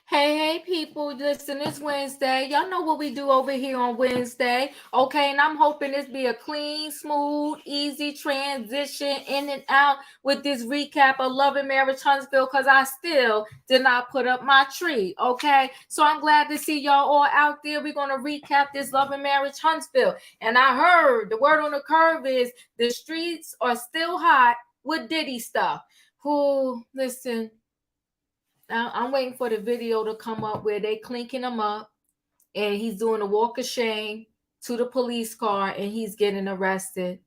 Hey, people, listen, it's Wednesday. Y'all know what we do over here on Wednesday. Okay, and I'm hoping this be a clean, smooth, easy transition in and out with this recap of Love and Marriage Huntsville because I still did not put up my tree. Okay, so I'm glad to see y'all all out there. We're going to recap this Love and Marriage Huntsville. And I heard the word on the curve is the streets are still hot with Diddy stuff. Who, listen, I'm waiting for the video to come up where they clinking him up and he's doing a walk of shame to the police car and he's getting arrested.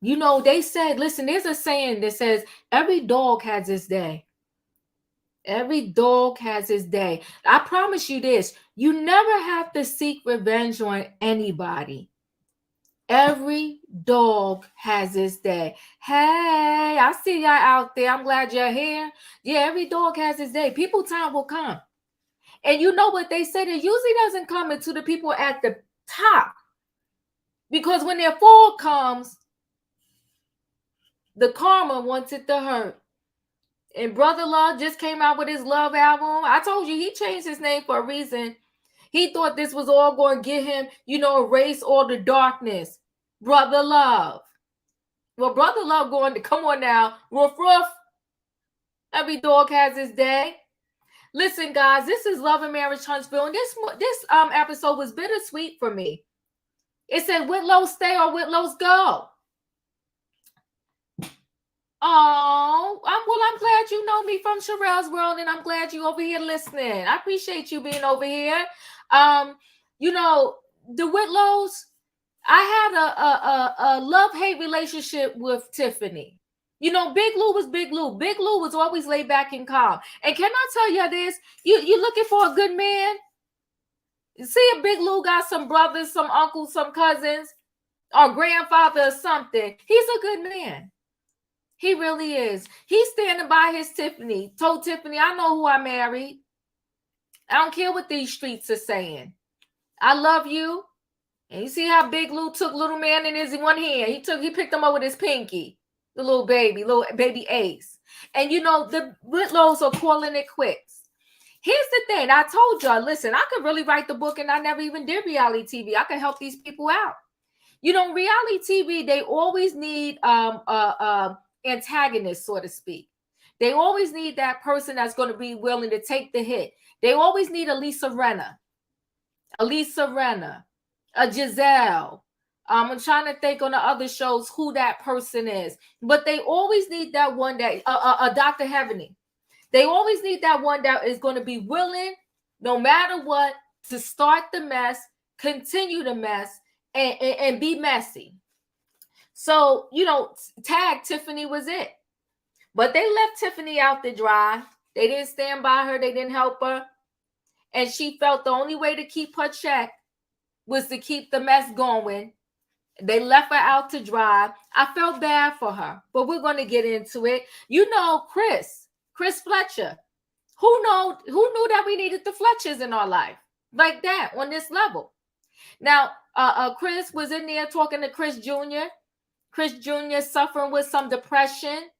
You know, they said, listen, there's a saying that says every dog has its day. Every dog has its day. I promise you this, you never have to seek revenge on anybody. Every dog has its day. Hey, I see y'all out there. I'm glad you're here. Yeah, every dog has its day. People time will come. And you know what they said? It usually doesn't come into the people at the top. Because when their fall comes, the karma wants it to hurt. And Brother Love just came out with his Love album. I told you he changed his name for a reason. He thought this was all going to get him, erase all the darkness. Brother Love. Well, Brother Love going to, come on now, roof. Every dog has his day. Listen, guys, this is Love and Marriage Huntsville, and this episode was bittersweet for me. It said Whitlows stay or Whitlows go. Oh, I'm glad you know me from Sherelle's World, and I'm glad you over here listening. I appreciate you being over here. The Whitlows, I had a love-hate relationship with Tiffany. Big Lou was Big Lou. Big Lou was always laid back and calm. And can I tell you this? You looking for a good man? See if Big Lou got some brothers, some uncles, some cousins, or grandfather or something. He's a good man. He really is. He's standing by his Tiffany. Told Tiffany, I know who I married. I don't care what these streets are saying. I love you. And you see how Big Lou took little man in his one hand. He picked him up with his pinky. The little baby Ace. And the Whitlows are calling it quits. Here's the thing. I told y'all, listen, I could really write the book and I never even did reality TV. I could help these people out. Reality TV, they always need antagonists, so to speak. They always need that person that's going to be willing to take the hit. They always need a Lisa Rinna, a Giselle. I'm trying to think on the other shows who that person is. But they always need that one that, a Dr. Heavenly. They always need that one that is going to be willing, no matter what, to start the mess, continue the mess, and be messy. So, tag Tiffany was it. But they left Tiffany out to dry. They didn't stand by her. They didn't help her. And she felt the only way to keep her check was to keep the mess going. They left her out to dry. I felt bad for her, but we're going to get into it. Chris Fletcher. Who knew that we needed the Fletchers in our life like that on this level? Now, Chris was in there talking to Chris Jr. Chris Jr. suffering with some depression.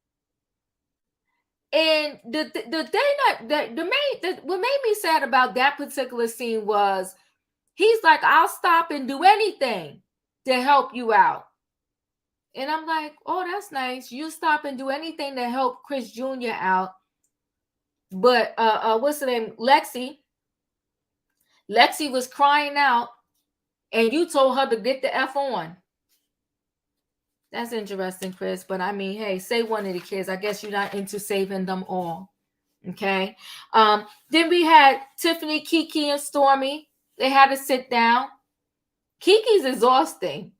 And the thing what made me sad about that particular scene was he's like, I'll stop and do anything to help you out. And I'm like, oh, that's nice. You stop and do anything to help Chris Jr. out. But what's her name? Lexi was crying out and you told her to get the F on. That's interesting, Chris. But I mean, hey, save one of the kids. I guess you're not into saving them all. Okay. Then we had Tiffany, Kiki, and Stormi. They had to sit down. Kiki's exhausting.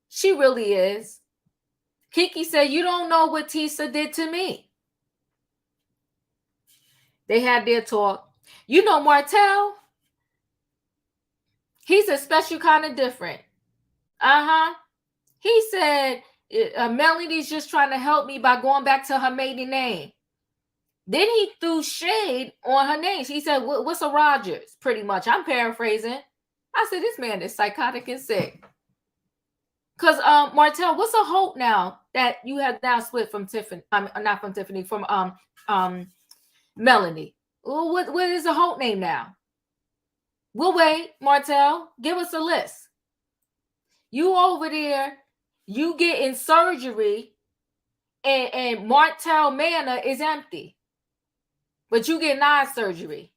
She really is. Kiki said, you don't know what Tisha did to me. They had their talk. Martel, he's a special kind of different. He said, Melody's just trying to help me by going back to her maiden name. Then he threw shade on her name. He said, what's a Rogers? Pretty much. I'm paraphrasing. I said, this man is psychotic and sick. Because, Martell, what's a hope now that you have now split from Tiffany? Not from Tiffany, from Melanie. Well, what is the whole name now? We'll wait, Martel. Give us a list. You over there, you getting surgery, and Martel Manor is empty. But you get non-surgery.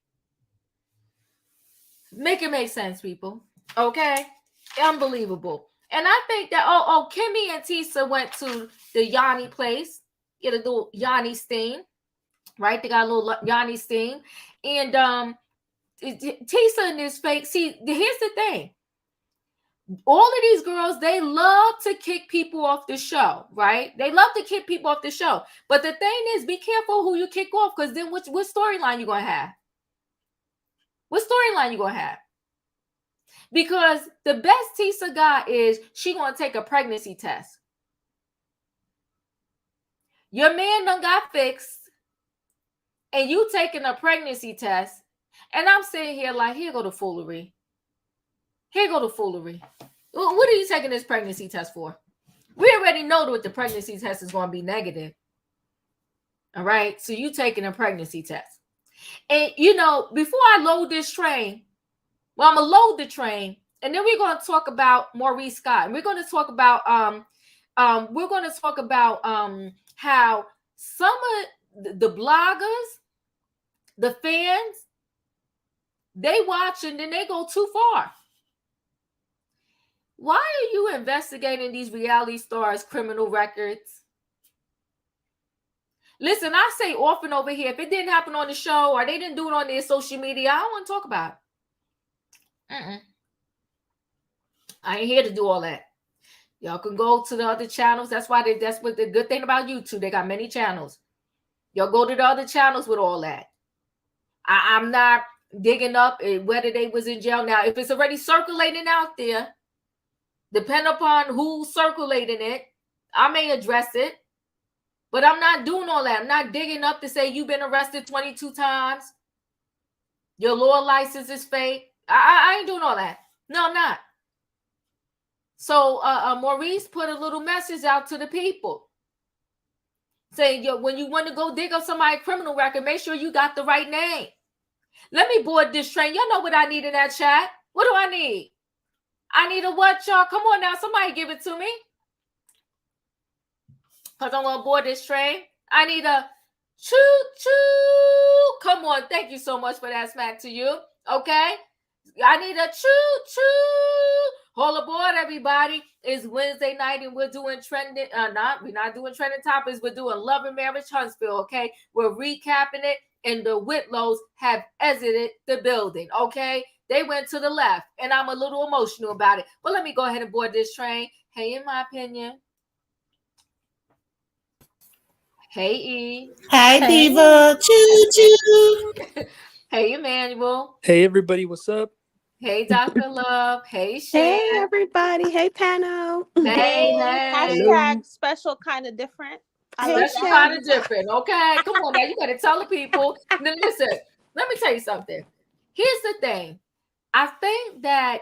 Make it make sense, people. Okay? Unbelievable. And I think that, Kimmi and Tisha went to the Yanni place, get a little Yanni steam, right? They got a little Yanni steam. And Tisha and this fake, see, here's the thing. All of these girls, they love to kick people off the show, right? They love to kick people off the show. But the thing is, be careful who you kick off, because then what storyline you going to have? What storyline you going to have? Because the best Tisha got is she going to take a pregnancy test. Your man done got fixed, and you taking a pregnancy test, and I'm sitting here like, here go the foolery. Here go the foolery. What are you taking this pregnancy test for? We already know that the pregnancy test is going to be negative. All right? So you taking a pregnancy test. And, before I load this train, I'm going to load the train, and then we're going to talk about Maurice Scott. And we're going to talk about how some of the bloggers, the fans, they watch and then they go too far. Why are you investigating these reality stars' criminal records? Listen, I say often over here, if it didn't happen on the show or they didn't do it on their social media, I don't want to talk about it. I ain't here to do all that. Y'all can go to the other channels. That's what the good thing about YouTube. They got many channels. Y'all go to the other channels with all that. I'm not digging up whether they was in jail. Now, if it's already circulating out there, depending upon who's circulating it, I may address it. But I'm not doing all that. I'm not digging up to say you've been arrested 22 times. Your law license is fake. I ain't doing all that. No, I'm not. So Maurice put a little message out to the people saying, when you want to go dig up somebody's criminal record, make sure you got the right name. Let me board this train. Y'all know what I need in that chat. What do I need? I need a what, y'all? Come on now. Somebody give it to me. Because I'm going to board this train. I need a choo-choo. Come on. Thank you so much for that, smack to you. Okay? I need a choo-choo. Hold aboard, everybody. It's Wednesday night, and we're doing trending. We're not doing trending topics. We're doing Love and Marriage Huntsville, okay? We're recapping it, and the Whitlows have exited the building, okay? They went to the left, and I'm a little emotional about it. But let me go ahead and board this train. Hey, in my opinion. Hey, E. Hi, Diva. Choo-choo. Hey, Emmanuel. Hey, everybody. What's up? Hey, Dr. Love. Hey, Shan. Hey, everybody. Hey, Pano. Hey. Hashtag special kind of different. Special kind of different. Okay. Come on now. You got to tell the people. Then listen, let me tell you something. Here's the thing. I think that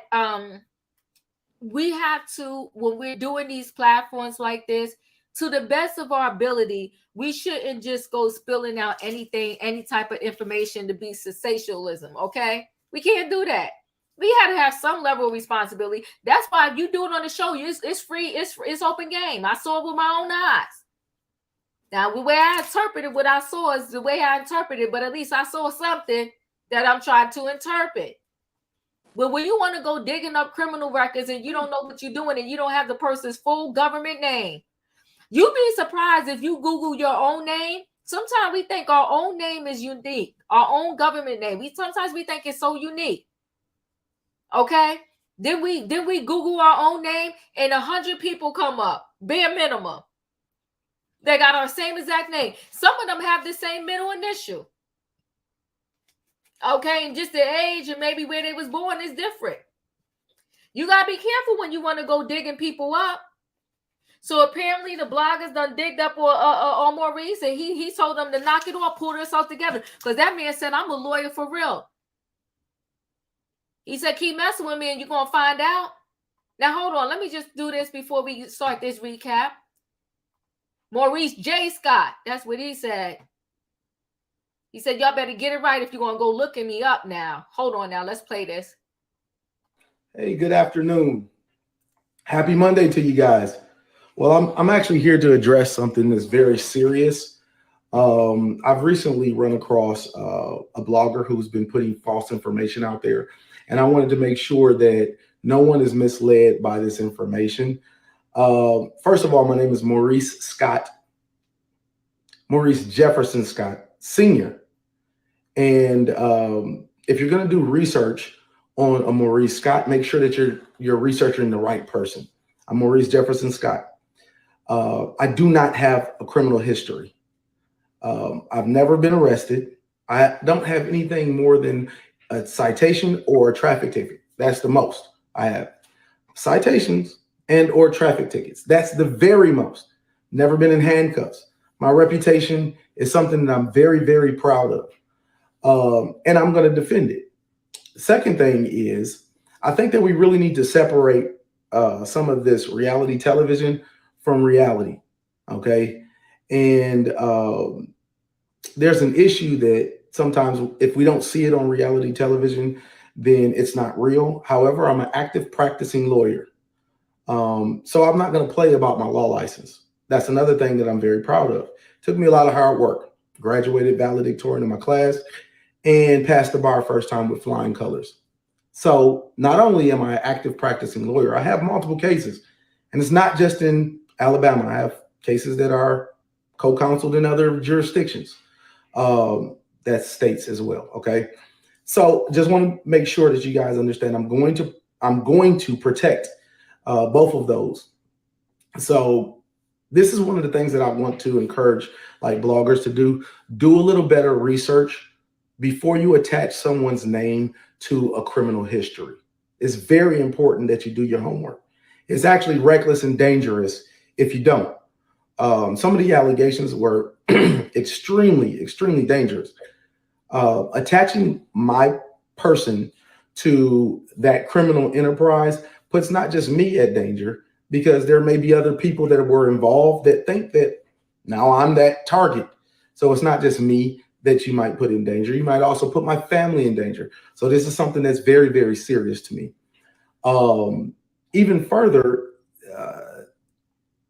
we have to, when we're doing these platforms like this, to the best of our ability, we shouldn't just go spilling out anything, any type of information to be sensationalism, okay? We can't do that. We have to have some level of responsibility. That's why if you do it on the show, it's free, it's open game. I saw it with my own eyes. Now, the way I interpreted what I saw is the way I interpreted, but at least I saw something that I'm trying to interpret. But when you want to go digging up criminal records and you don't know what you're doing and you don't have the person's full government name, you'd be surprised if you Google your own name. Sometimes we think our own name is unique, our own government name. Sometimes we think it's so unique. Okay? Then we Google our own name and 100 people come up, bare minimum. They got our same exact name. Some of them have the same middle initial. Okay, and just the age and maybe where they was born is different. You got to be careful when you want to go digging people up. So apparently the bloggers done digged up on Maurice, and he told them to knock it off, pull themselves together. Because that man said, I'm a lawyer for real. He said, keep messing with me and you're going to find out. Now, hold on. Let me just do this before we start this recap. Maurice J. Scott. That's what he said. He said, y'all better get it right if you're going to go looking me up now. Hold on now. Let's play this. Hey, good afternoon. Happy Monday to you guys. Well, I'm actually here to address something that's very serious. I've recently run across a blogger who's been putting false information out there, and I wanted to make sure that no one is misled by this information. First of all, my name is Maurice Scott, Maurice Jefferson Scott, Sr. And if you're going to do research on a Maurice Scott, make sure that you're researching the right person. I'm Maurice Jefferson Scott. I do not have a criminal history. I've never been arrested. I don't have anything more than a citation or a traffic ticket. That's the most I have. Citations and or traffic tickets. That's the very most. Never been in handcuffs. My reputation is something that I'm very, very proud of. And I'm going to defend it. Second thing is, I think that we really need to separate some of this reality television from reality. Okay. And there's an issue that sometimes if we don't see it on reality television, then it's not real. However, I'm an active practicing lawyer. So I'm not going to play about my law license. That's another thing that I'm very proud of. Took me a lot of hard work. Graduated valedictorian in my class and passed the bar first time with flying colors. So not only am I an active practicing lawyer, I have multiple cases. And it's not just in Alabama. I have cases that are co-counseled in other jurisdictions. That's states as well. Okay. So just want to make sure that you guys understand I'm going to protect both of those. So this is one of the things that I want to encourage like bloggers to do. Do a little better research before you attach someone's name to a criminal history. It's very important that you do your homework. It's actually reckless and dangerous if you don't. Some of the allegations were extremely, extremely dangerous. Attaching my person to that criminal enterprise puts not just me at danger, because there may be other people that were involved that think that now I'm that target. So it's not just me that you might put in danger. You might also put my family in danger. So this is something that's very, very serious to me. Even further,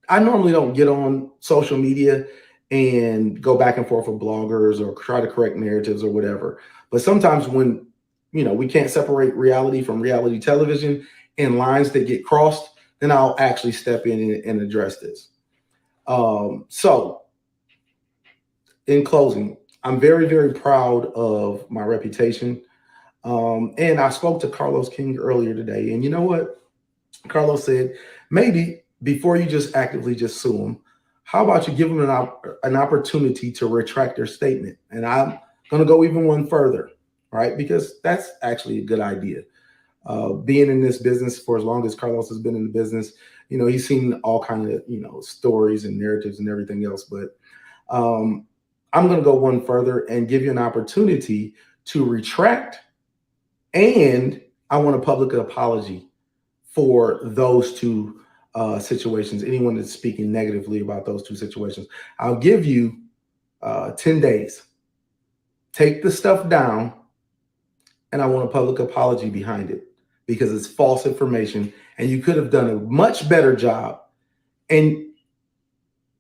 I normally don't get on social media and go back and forth with bloggers or try to correct narratives or whatever. But sometimes when, we can't separate reality from reality television and lines that get crossed, then I'll actually step in and address this. So in closing, I'm very, very proud of my reputation. And I spoke to Carlos King earlier today. And you know what? Carlos said, maybe before you just actively just sue them, how about you give them an opportunity to retract their statement? And I'm going to go even one further, right? Because that's actually a good idea. Being in this business for as long as Carlos has been in the business, he's seen all kinds of, stories and narratives and everything else. But I'm going to go one further and give you an opportunity to retract. And I want a public apology for those two situations. Anyone that's speaking negatively about those two situations, I'll give you 10 days. Take the stuff down, and I want a public apology behind it because it's false information, and you could have done a much better job. And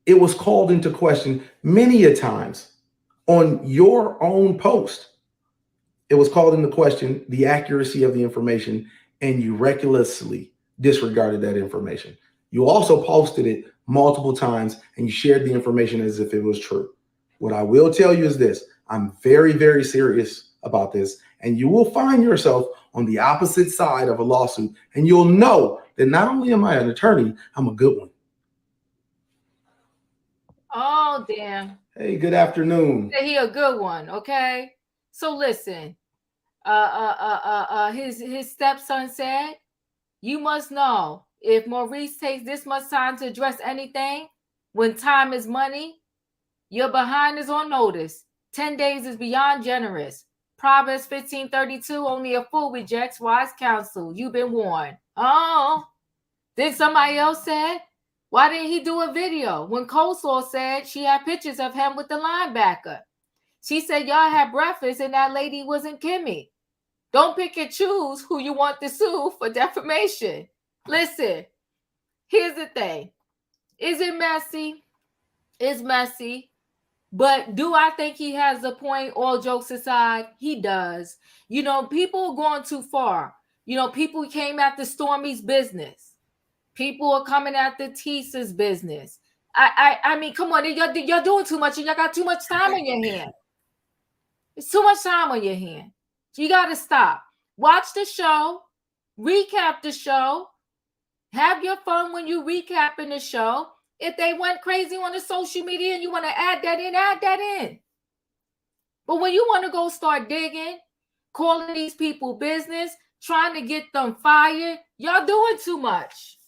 it was called into question many a times on your own post. It was called into question the accuracy of the information, and you recklessly disregarded that information. You also posted it multiple times, and you shared the information as if it was true. What I will tell you is this: I'm very, very serious about this, and you will find yourself on the opposite side of a lawsuit, and you'll know that not only am I an attorney, I'm a good one. Oh, damn. Hey, good afternoon. He a good one, okay? So listen, his stepson said, you must know if Maurice takes this much time to address anything, when time is money, your behind is on notice. 10 days is beyond generous. Proverbs 15:32, only a fool rejects wise counsel. You've been warned. Oh, then somebody else said, why didn't he do a video when Coleslaw said she had pictures of him with the linebacker? She said y'all had breakfast and that lady wasn't Kimmi. Don't pick and choose who you want to sue for defamation. Listen, here's the thing. Is it messy? It's messy. But do I think he has a point? All jokes aside, he does. You know, people are going too far. You know, people came after Stormi's business. People are coming after Tisha's business. I mean, come on, you're doing too much and y'all got too much time on your hand. It's too much time on your hand. You got to stop. Watch the show. Recap the show. Have your fun when you recapping the show. If they went crazy on the social media and you want to add that in. But when you want to go start digging, calling these people business, trying to get them fired, y'all doing too much.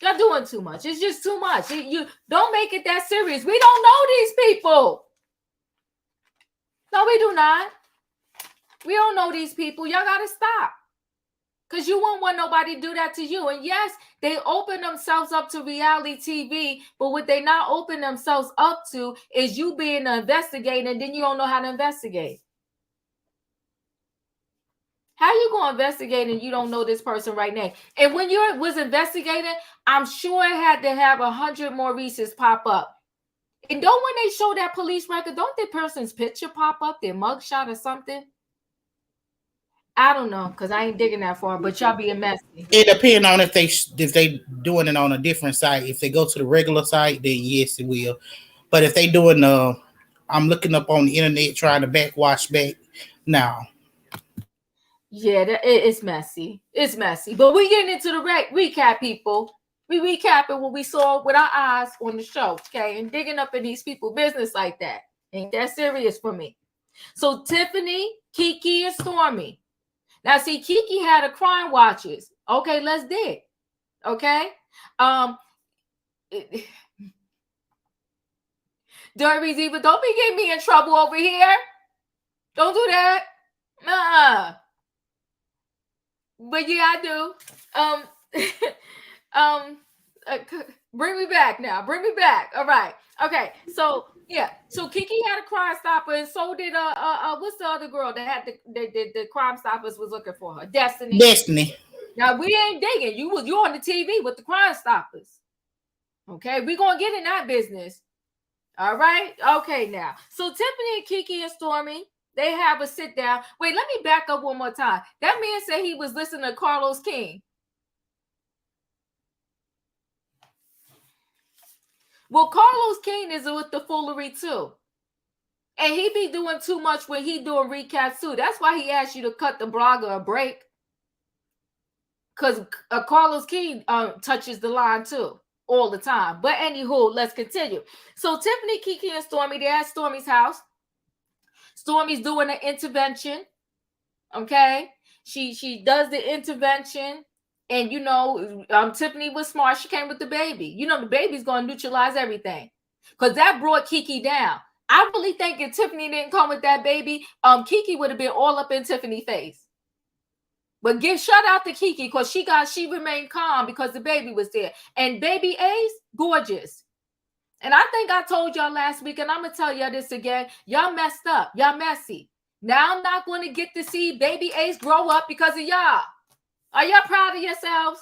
Y'all doing too much. It's just too much. You don't make it that serious. We don't know these people. No, we do not. We don't know these people. Y'all got to stop. Because you won't want nobody to do that to you. And yes, they open themselves up to reality TV, but what they not open themselves up to is you being an investigator, and then you don't know how to investigate. How you going to investigate and you don't know this person right now? And when you was investigating, I'm sure it had to have 100 Maurices pop up. And don't when they show that police record, don't the person's picture pop up, their mugshot or something? I don't know, because I ain't digging that far, but y'all being messy. It depends on if they doing it on a different site. If they go to the regular site, then yes, it will. But if they doing I'm looking up on the internet trying to backwash back now. Yeah, it's messy. It's messy. But we getting into the recap, people. We recapping what we saw with our eyes on the show, okay? And digging up in these people's business like that. Ain't that serious for me? So Tiffany, KeKe, and Stormi. Now, see, Kiki had a crime watches. Okay, let's dig. Okay? Derby's even, don't be getting me in trouble over here. Don't do that. But yeah, I do. Bring me back now. Bring me back. All right. Okay. So yeah. So Kiki had a Crime Stopper, and so did what's the other girl that had the Crime Stoppers was looking for her? Destiny. Now we ain't digging. You on the TV with the Crime Stoppers. Okay, we gonna get in that business. All right. Okay. Now, so Tiffany and Kiki and Stormi, they have a sit down. Wait, let me back up one more time. That man said he was listening to Carlos King. Well, Carlos King is with the foolery too. And he be doing too much when he doing recaps too. That's why he asked you to cut the blogger a break. Because Carlos King touches the line too all the time. But anywho, let's continue. So Tiffany, Kiki, and Stormi, they're at Stormi's house. Stormi's doing an intervention. Okay. She does the intervention. And, you know, Tiffany was smart. She came with the baby. You know, the baby's going to neutralize everything. Because that brought Kiki down. I really think if Tiffany didn't come with that baby, Kiki would have been all up in Tiffany's face. But shout out to Kiki because she remained calm because the baby was there. And baby Ace, gorgeous. And I think I told y'all last week, and I'm going to tell y'all this again. Y'all messed up. Y'all messy. Now I'm not going to get to see baby Ace grow up because of y'all. Are y'all proud of yourselves?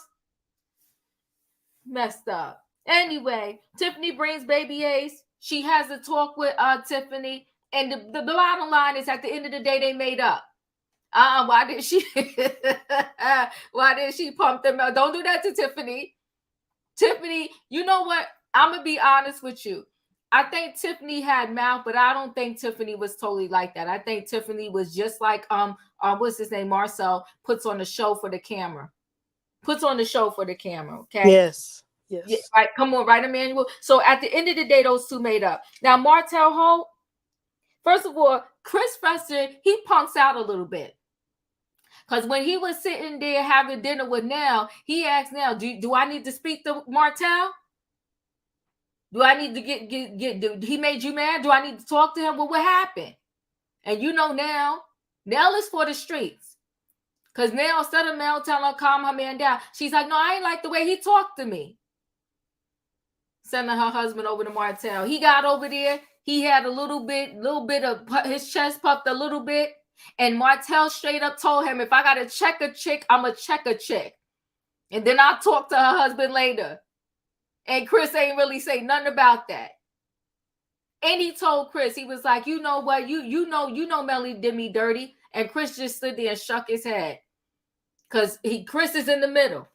Messed up. Anyway, Tiffany brings baby Ace. She has a talk with Tiffany. And the bottom line is at the end of the day, they made up. Why did she pump them out? Don't do that to Tiffany. Tiffany, you know what? I'm going to be honest with you. I think Tiffany had mouth, but I don't think Tiffany was totally like that. I think Tiffany was just like what's his name? Marcel puts on the show for the camera. Okay. Yes. Yeah, right. Come on, right, Emmanuel. So at the end of the day, those two made up. Now, Martel Holt, first of all, Chris Fletcher, he punks out a little bit. Because when he was sitting there having dinner with Nell, he asked Nell, do I need to speak to Martel? Do I need to get he made you mad? Do I need to talk to him? Well, what happened? And you know Nell is for the streets. Because Nell, instead of Nell telling her calm her man down, she's like, no, I ain't like the way he talked to me. Sending her husband over to Martel. He got over there. he had a little bit of his chest puffed a little bit. And Martel straight up told him, if I got to check a chick, I'm going to check a chick. And then I'll talk to her husband later. And Chris ain't really say nothing about that. And he told Chris, he was like, you know what? You know Melly did me dirty. And Chris just stood there and shook his head. Because Chris is in the middle.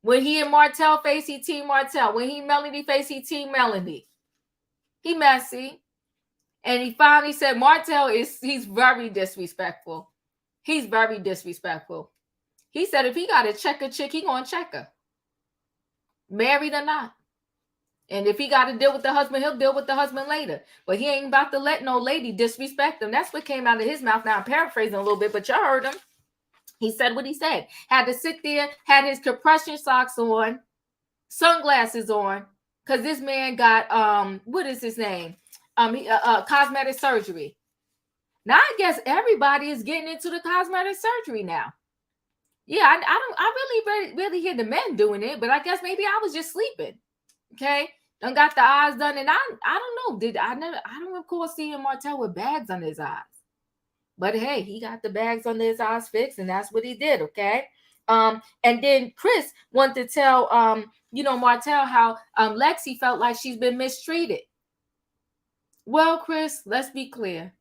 When he and Martel face, he team Martel. When he Melody face, he team Melody. He messy. And he finally said, Martel he's very disrespectful. He's very disrespectful. He said if he got to check a chick, he gonna check her. Married or not. And if he got to deal with the husband, he'll deal with the husband later. But he ain't about to let no lady disrespect him. That's what came out of his mouth. Now I'm paraphrasing a little bit, but y'all heard him. He said what he said. Had to sit there, had his compression socks on, sunglasses on, because this man got what is his name? Cosmetic surgery. Now I guess everybody is getting into the cosmetic surgery now. Yeah, I really hear the men doing it, but I guess maybe I was just sleeping. Okay, done got the eyes done, and I don't know. I don't recall seeing Martel with bags under his eyes. But hey, he got the bags under his eyes fixed, and that's what he did. Okay. And then Chris wanted to tell Martel how Lexi felt like she's been mistreated. Well, Chris, let's be clear.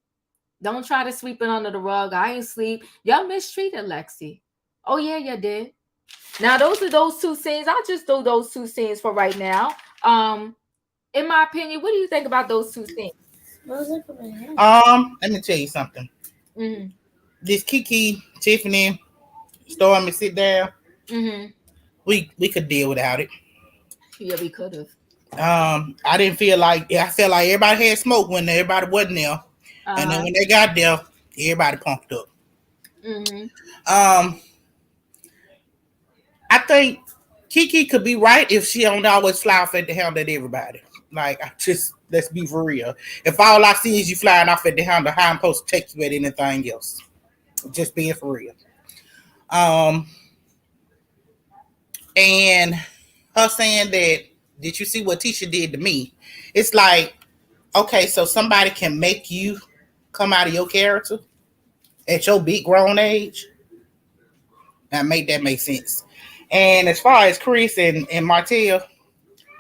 Don't try to sweep it under the rug. I ain't sleep. Y'all mistreated Lexi. Oh yeah, you did. Now those are those two scenes. I'll just do those two scenes for right now. In my opinion, what do you think about those two scenes? Let me tell you something. Mm-hmm. This Kiki, Tiffany, Stormi sit down. Mm-hmm. We could deal without it. Yeah, we could have. I didn't feel like I felt like everybody had smoke when everybody wasn't there, and then when they got there, everybody pumped up. Mm-hmm. I think Kiki could be right if she don't always fly off at the handle at everybody. Like, let's be for real. If all I see is you flying off at the handle, how I'm supposed to take you at anything else? Just being for real. And her saying that, did you see what Tisha did to me? It's like, okay, so somebody can make you come out of your character at your big grown age. Now make sense. And as far as Chris and Martel,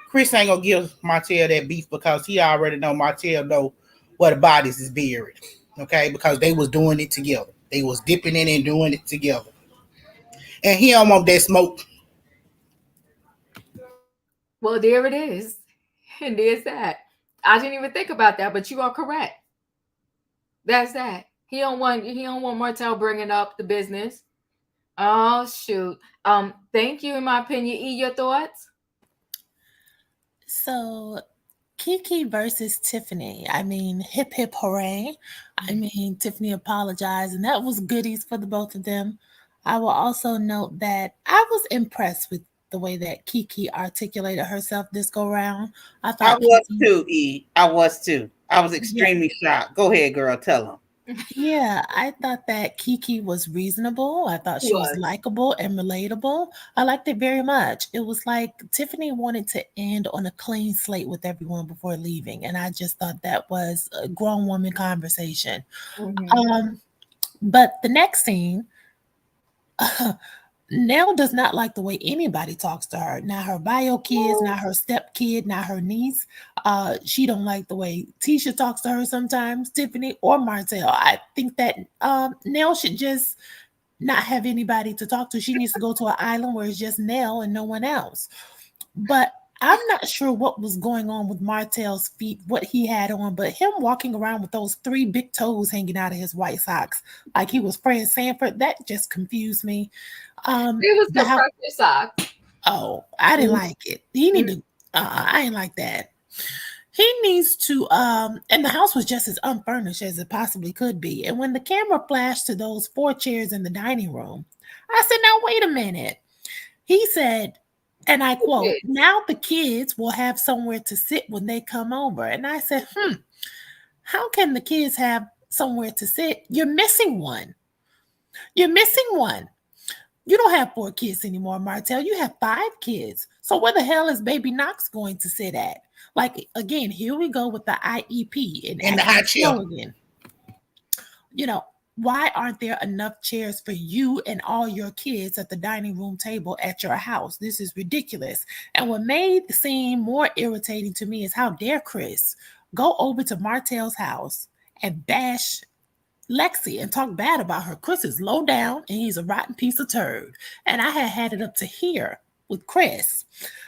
Chris ain't gonna give Martel that beef because he already know Martel know where the bodies is buried. Okay, because they was doing it together. They was dipping in and doing it together. And he don't want that smoke. Well, there it is. And there's that. I didn't even think about that, but you are correct. That's that. He don't want Martel bringing up the business. Oh shoot. Thank you. In my opinion, E, your thoughts? So KeKe versus Tiffany. I mean, hip hip hooray. I mean, Tiffany apologized, and that was goodies for the both of them. I will also note that I was impressed with the way that KeKe articulated herself this go round. I was too, E. I was too. I was extremely shocked. Go ahead, girl. Tell them. Yeah, I thought that KeKe was reasonable. I thought she was likable and relatable. I liked it very much. It was like Tiffany wanted to end on a clean slate with everyone before leaving. And I just thought that was a grown woman conversation. Mm-hmm. But the next scene, Nell does not like the way anybody talks to her. Not her bio kids, not her stepkid, not her niece. She don't like the way Tisha talks to her sometimes, Tiffany or Martel. I think that Nell should just not have anybody to talk to. She needs to go to an island where it's just Nell and no one else. But I'm not sure what was going on with Martel's feet, what he had on, but him walking around with those 3 big toes hanging out of his white socks, like he was Fred Sanford, that just confused me. It was compression socks. Oh, I didn't like it. He needed. I ain't like that. He needs to. And the house was just as unfurnished as it possibly could be. And when the camera flashed to those 4 chairs in the dining room, I said, "Now wait a minute." He said, and I quote, "Now the kids will have somewhere to sit when they come over." And I said, how can the kids have somewhere to sit? You're missing one. You're missing one. You don't have 4 kids anymore, Martel. You have 5 kids. So where the hell is baby Knox going to sit at? Like, again, here we go with the IEP And the high chair. again. You know, why aren't there enough chairs for you and all your kids at the dining room table at your house? This is ridiculous. And what made the scene more irritating to me is how dare Chris go over to Martell's house and bash Lexi and talk bad about her. Chris is low down and he's a rotten piece of turd. And I had it up to here with Chris.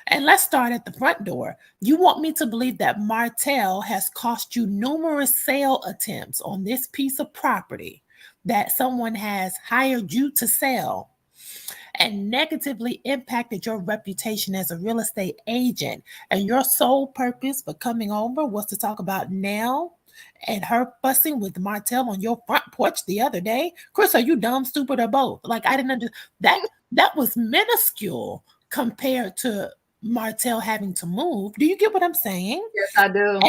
And let's start at the front door. You want me to believe that Martel has cost you numerous sale attempts on this piece of property that someone has hired you to sell and negatively impacted your reputation as a real estate agent. And your sole purpose for coming over was to talk about Nell and her fussing with Martel on your front porch the other day. Chris, are you dumb, stupid, or both? Like, I didn't understand. That was minuscule compared to Martel having to move. Do you get what I'm saying? Yes, I do.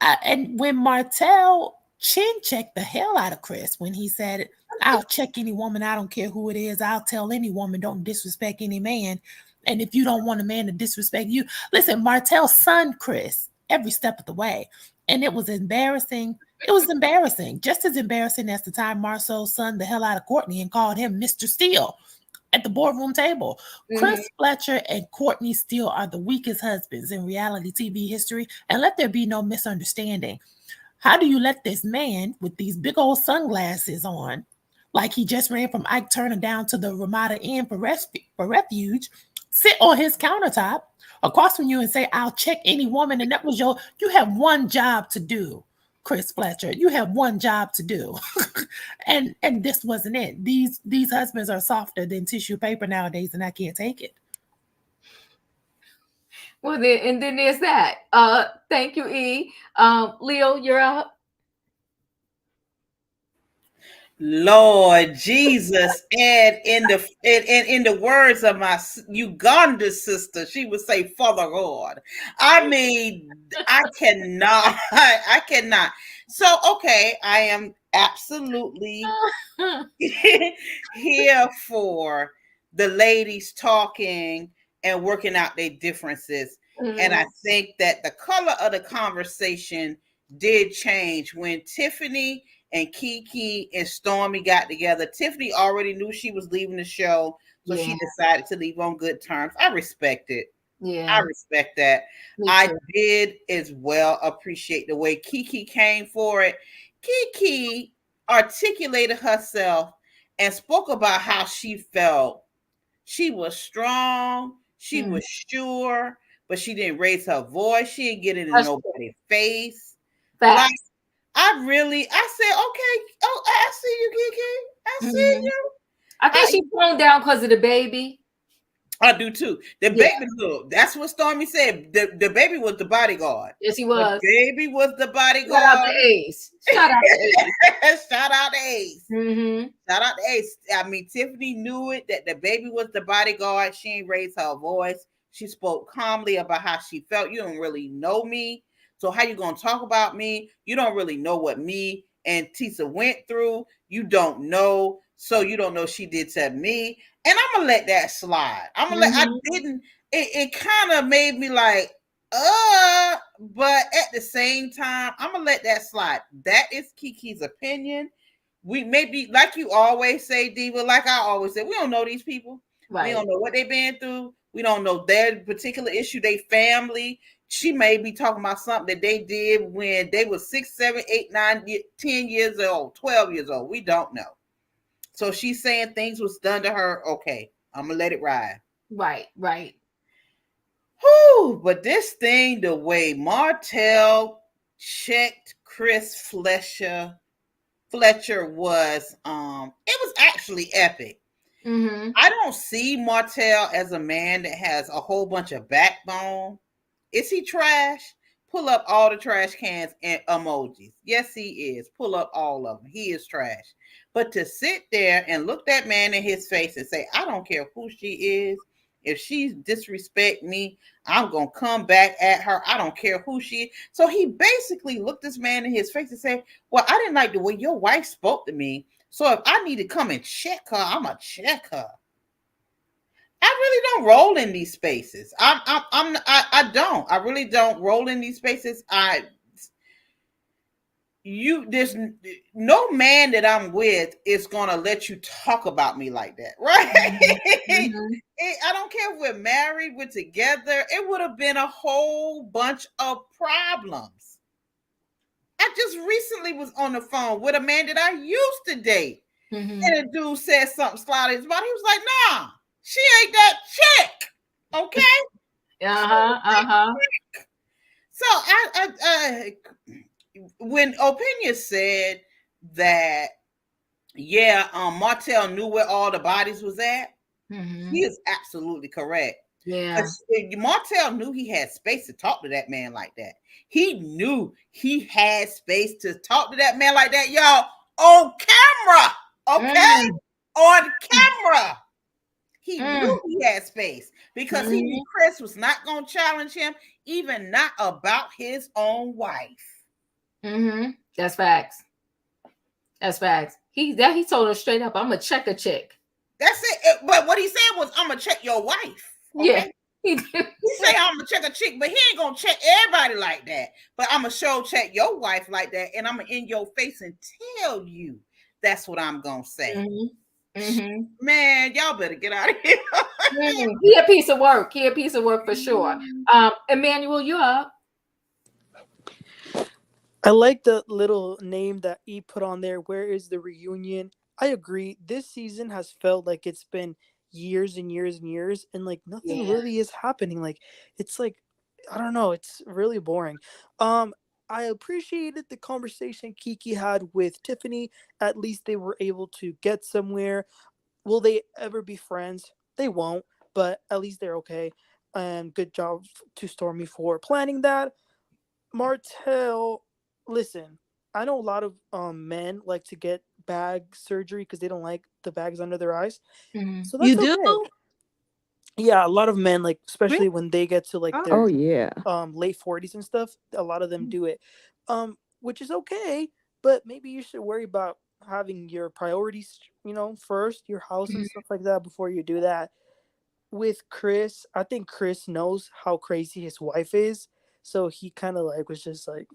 And when Martel chin checked the hell out of Chris when he said, I'll check any woman, I don't care who it is. I'll tell any woman, don't disrespect any man. And if you don't want a man to disrespect you, listen, Martel sunned Chris every step of the way. And it was embarrassing. It was embarrassing, just as embarrassing as the time Marceau sunned the hell out of Courtney and called him Mr. Steele at the boardroom table. Chris Fletcher and Courtney Steele are the weakest husbands in reality TV history. And let there be no misunderstanding. How do you let this man with these big old sunglasses on, like he just ran from Ike Turner down to the Ramada Inn for refuge, sit on his countertop across from you and say, I'll check any woman? And that was you have one job to do, Chris Fletcher. You have one job to do. and this wasn't it. These husbands are softer than tissue paper nowadays, and I can't take it. Well, then there's that. Thank you, E. Leo, you're up. Lord Jesus, and in the words of my Uganda sister, she would say, "Father God." I mean, I cannot. So, okay, I am absolutely here for the ladies talking and working out their differences. And I think that the color of the conversation did change when Tiffany and Kiki and Stormi got together. Tiffany already knew she was leaving the show, so she decided to leave on good terms. I respect it. Yeah, I respect that. I did as well appreciate the way Kiki came for it. Kiki articulated herself and spoke about how she felt. She was strong. She was sure, but she didn't raise her voice. She didn't get in nobody's face. Like, I said, okay. Oh, I see you, Kiki. I see you. I think she toned down because of the baby. I do too. The baby, look, that's what Stormi said. The baby was the bodyguard. Yes, he was. The baby was the bodyguard. Shout out to Ace. Shout out to Ace. Shout out to Ace. Shout out to Ace. I mean, Tiffany knew it, that the baby was the bodyguard. She ain't raised her voice. She spoke calmly about how she felt. You don't really know me. So how you going to talk about me? You don't really know what me and Tisha went through. You don't know. So you don't know she did to me. And I'm going to let that slide. It kind of made me like, but at the same time, I'm going to let that slide. That is Kiki's opinion. We maybe, like you always say, Diva, like I always say, we don't know these people. Right. We don't know what they've been through. We don't know their particular issue, their family. She may be talking about something that they did when they were 6, 7, 8, 9, 10 years old, 12 years old. We don't know. So she's saying things was done to her. Okay, I'm going to let it ride. Right. Whew, but this thing, the way Martel checked Chris Fletcher was, it was actually epic. I don't see Martel as a man that has a whole bunch of backbone. Is he trash? Pull up all the trash cans and emojis. Yes, he is. Pull up all of them. He is trash. But to sit there and look that man in his face and say, I don't care who she is. If she disrespect me, I'm going to come back at her. I don't care who she is. So he basically looked this man in his face and said, well, I didn't like the way your wife spoke to me. So if I need to come and check her, I'm going to check her. I really don't roll in these spaces. I don't. I really don't roll in these spaces. There's no man that I'm with is gonna let you talk about me like that, right? Mm-hmm. I don't care if we're married, we're together. It would have been a whole bunch of problems. I just recently was on the phone with a man that I used to date, and a dude said something slightly about. He was like, "Nah, she ain't that chick, okay?" So I when Opinion said that, Martel knew where all the bodies was at, he is absolutely correct. Yeah, Martel knew he had space to talk to that man like that. He knew he had space to talk to that man like that, y'all, on camera, okay? On camera. He knew he had space because he knew Chris was not going to challenge him, even not about his own wife. That's facts. That's facts. He told her straight up, "I'm gonna check a chick." That's it. But what he said was, "I'm gonna check your wife." Okay? Yeah. He said, "I'm gonna check a chick," but he ain't gonna check everybody like that. But I'm gonna check your wife like that, and I'm gonna in your face and tell you that's what I'm gonna say. Man, y'all better get out of here. He a piece of work. He a piece of work for sure. Emmanuel, you up? I like the little name that E put on there. Where is the reunion? I agree. This season has felt like it's been years and years and years, and like nothing really is happening. Like it's like, I don't know. It's really boring. I appreciated the conversation Kiki had with Tiffany. At least they were able to get somewhere. Will they ever be friends? They won't, but at least they're okay. And good job to Stormi for planning that. Martell, listen, I know a lot of men like to get bag surgery because they don't like the bags under their eyes. So that's you okay. do? Yeah, a lot of men, like, especially when they get to like their yeah. late 40s and stuff, a lot of them do it. Which is okay, but maybe you should worry about having your priorities, first, your house and stuff like that before you do that. With Chris, I think Chris knows how crazy his wife is, so he kind of like was just like,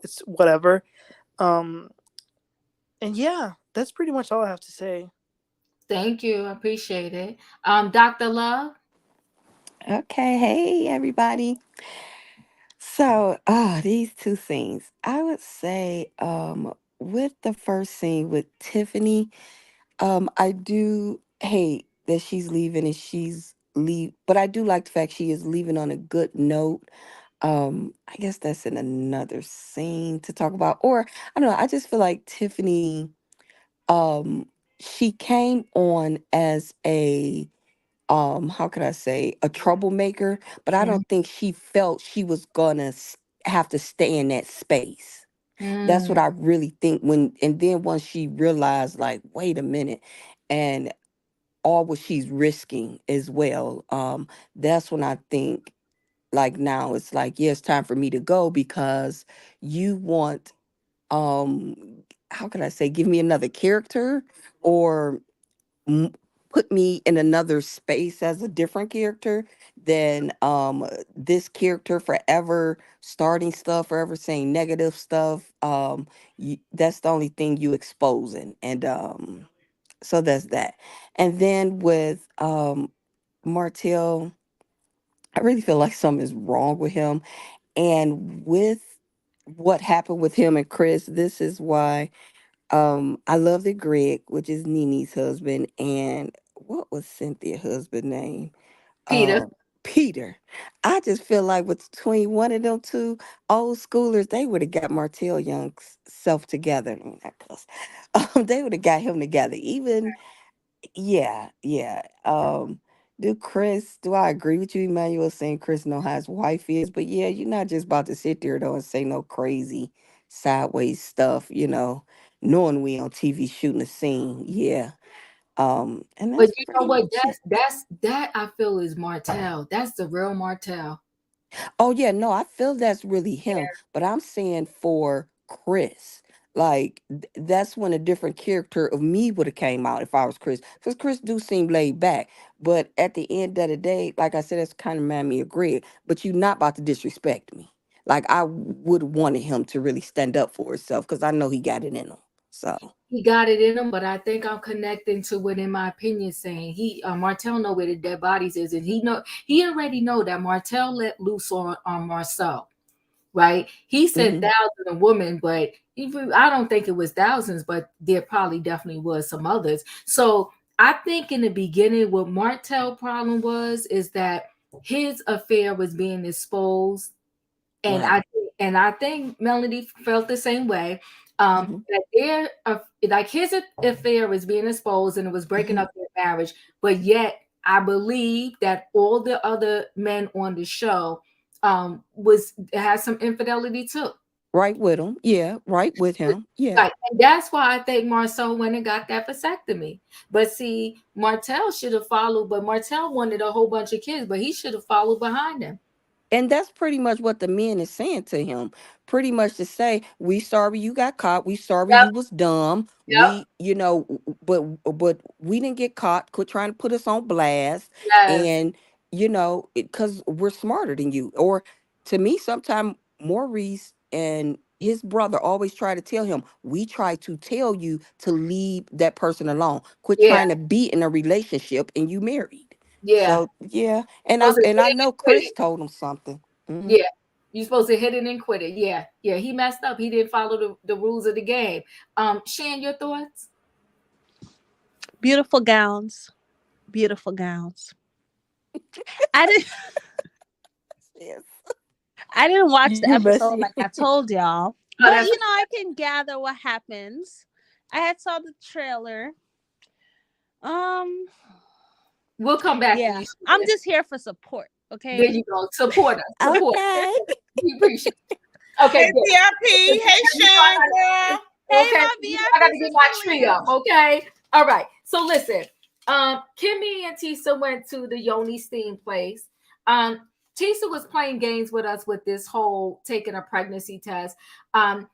it's whatever. And yeah, that's pretty much all I have to say. Thank you. I appreciate it. Dr. Love. Okay, hey everybody. So, these two scenes. I would say, with the first scene with Tiffany, I do hate that she's leaving and but I do like the fact she is leaving on a good note. I guess that's in another scene to talk about. Or I don't know, I just feel like Tiffany, um, she came on as how could I say, a troublemaker, but I don't think she felt she was gonna have to stay in that space. That's what I really think and then once she realized, like, wait a minute, and all what she's risking as well, that's when I think, like, now it's like, yeah, it's time for me to go because you want, um, how can I say, give me another character or m- put me in another space as a different character than this character forever starting stuff, forever saying negative stuff. That's the only thing you exposing. And so that's that. And then with Martell, I really feel like something is wrong with him. And with what happened with him and Chris, this is why I love that Greg, which is Nini's husband, and what was Cynthia's husband name? Peter. Peter. I just feel like between one of them two old schoolers, they would have got Martell Young's self together. Not cuss. They would have got him together. Even, yeah, yeah. Do I agree with you, Emmanuel, saying Chris know how his wife is? But yeah, you're not just about to sit there though and say no crazy sideways stuff, knowing we on TV shooting a scene. Yeah. And But that's you know pretty what? much it. That I feel is Martel. That's the real Martel. Oh yeah, no, I feel that's really him. But I'm saying for Chris, Like that's when a different character of me would have came out if I was Chris, because Chris do seem laid back, but at the end of the day, like I said, that's kind of made me agree. But you're not about to disrespect me. Like I would have wanted him to really stand up for himself because I know he got it in him. So He got it in him, but I think I'm connecting to what, in my opinion, saying Martel know where the dead bodies is, and he already know that Martel let loose on Marcel, right? He said thousands of women, but even I don't think it was thousands, but there probably definitely was some others. So I think in the beginning, what Martel problem is that his affair was being exposed, and right. I think Melody felt the same way. That their like his affair was being exposed and it was breaking up their marriage, but yet I believe that all the other men on the show had some infidelity too. Right with him. Yeah, right with him. Yeah. Right. And that's why I think Marcel went and got that vasectomy. But see, Martel should have followed, but Martel wanted a whole bunch of kids, but he should have followed behind him. And that's pretty much what the men is saying to him. Pretty much to say, we sorry you got caught. We sorry Yep. you was dumb. Yep. We, but we didn't get caught. Quit trying to put us on blast. Yes. And, because we're smarter than you. Or to me, sometimes Maurice and his brother always try to tell him, we try to tell you to leave that person alone. Quit Yeah. trying to be in a relationship and you married. Yeah. So yeah, and Supposed to hit I it know and quit Chris it. told him something. Mhm. Yeah. You're supposed to hit it and quit it. Yeah. Yeah. He messed up. He didn't follow the rules of the game. Shan, your thoughts? Beautiful gowns. Beautiful gowns. I didn't Yes. I didn't watch the You're episode messy. like I told y'all. Oh, But that's I can gather what happens. I had saw the trailer. We'll come back to Yeah. you. I'm just here for support. Okay. There you go. Support us. Support. Okay. We appreciate it. Okay. Hey, good. PRP. Hey, Sean, girl. Hey, Okay, my I got to get my tree up. Okay. All right. So listen, Kimmi and Tisha went to the Yoni Steam place. Tisha was playing games with us with this whole taking a pregnancy test.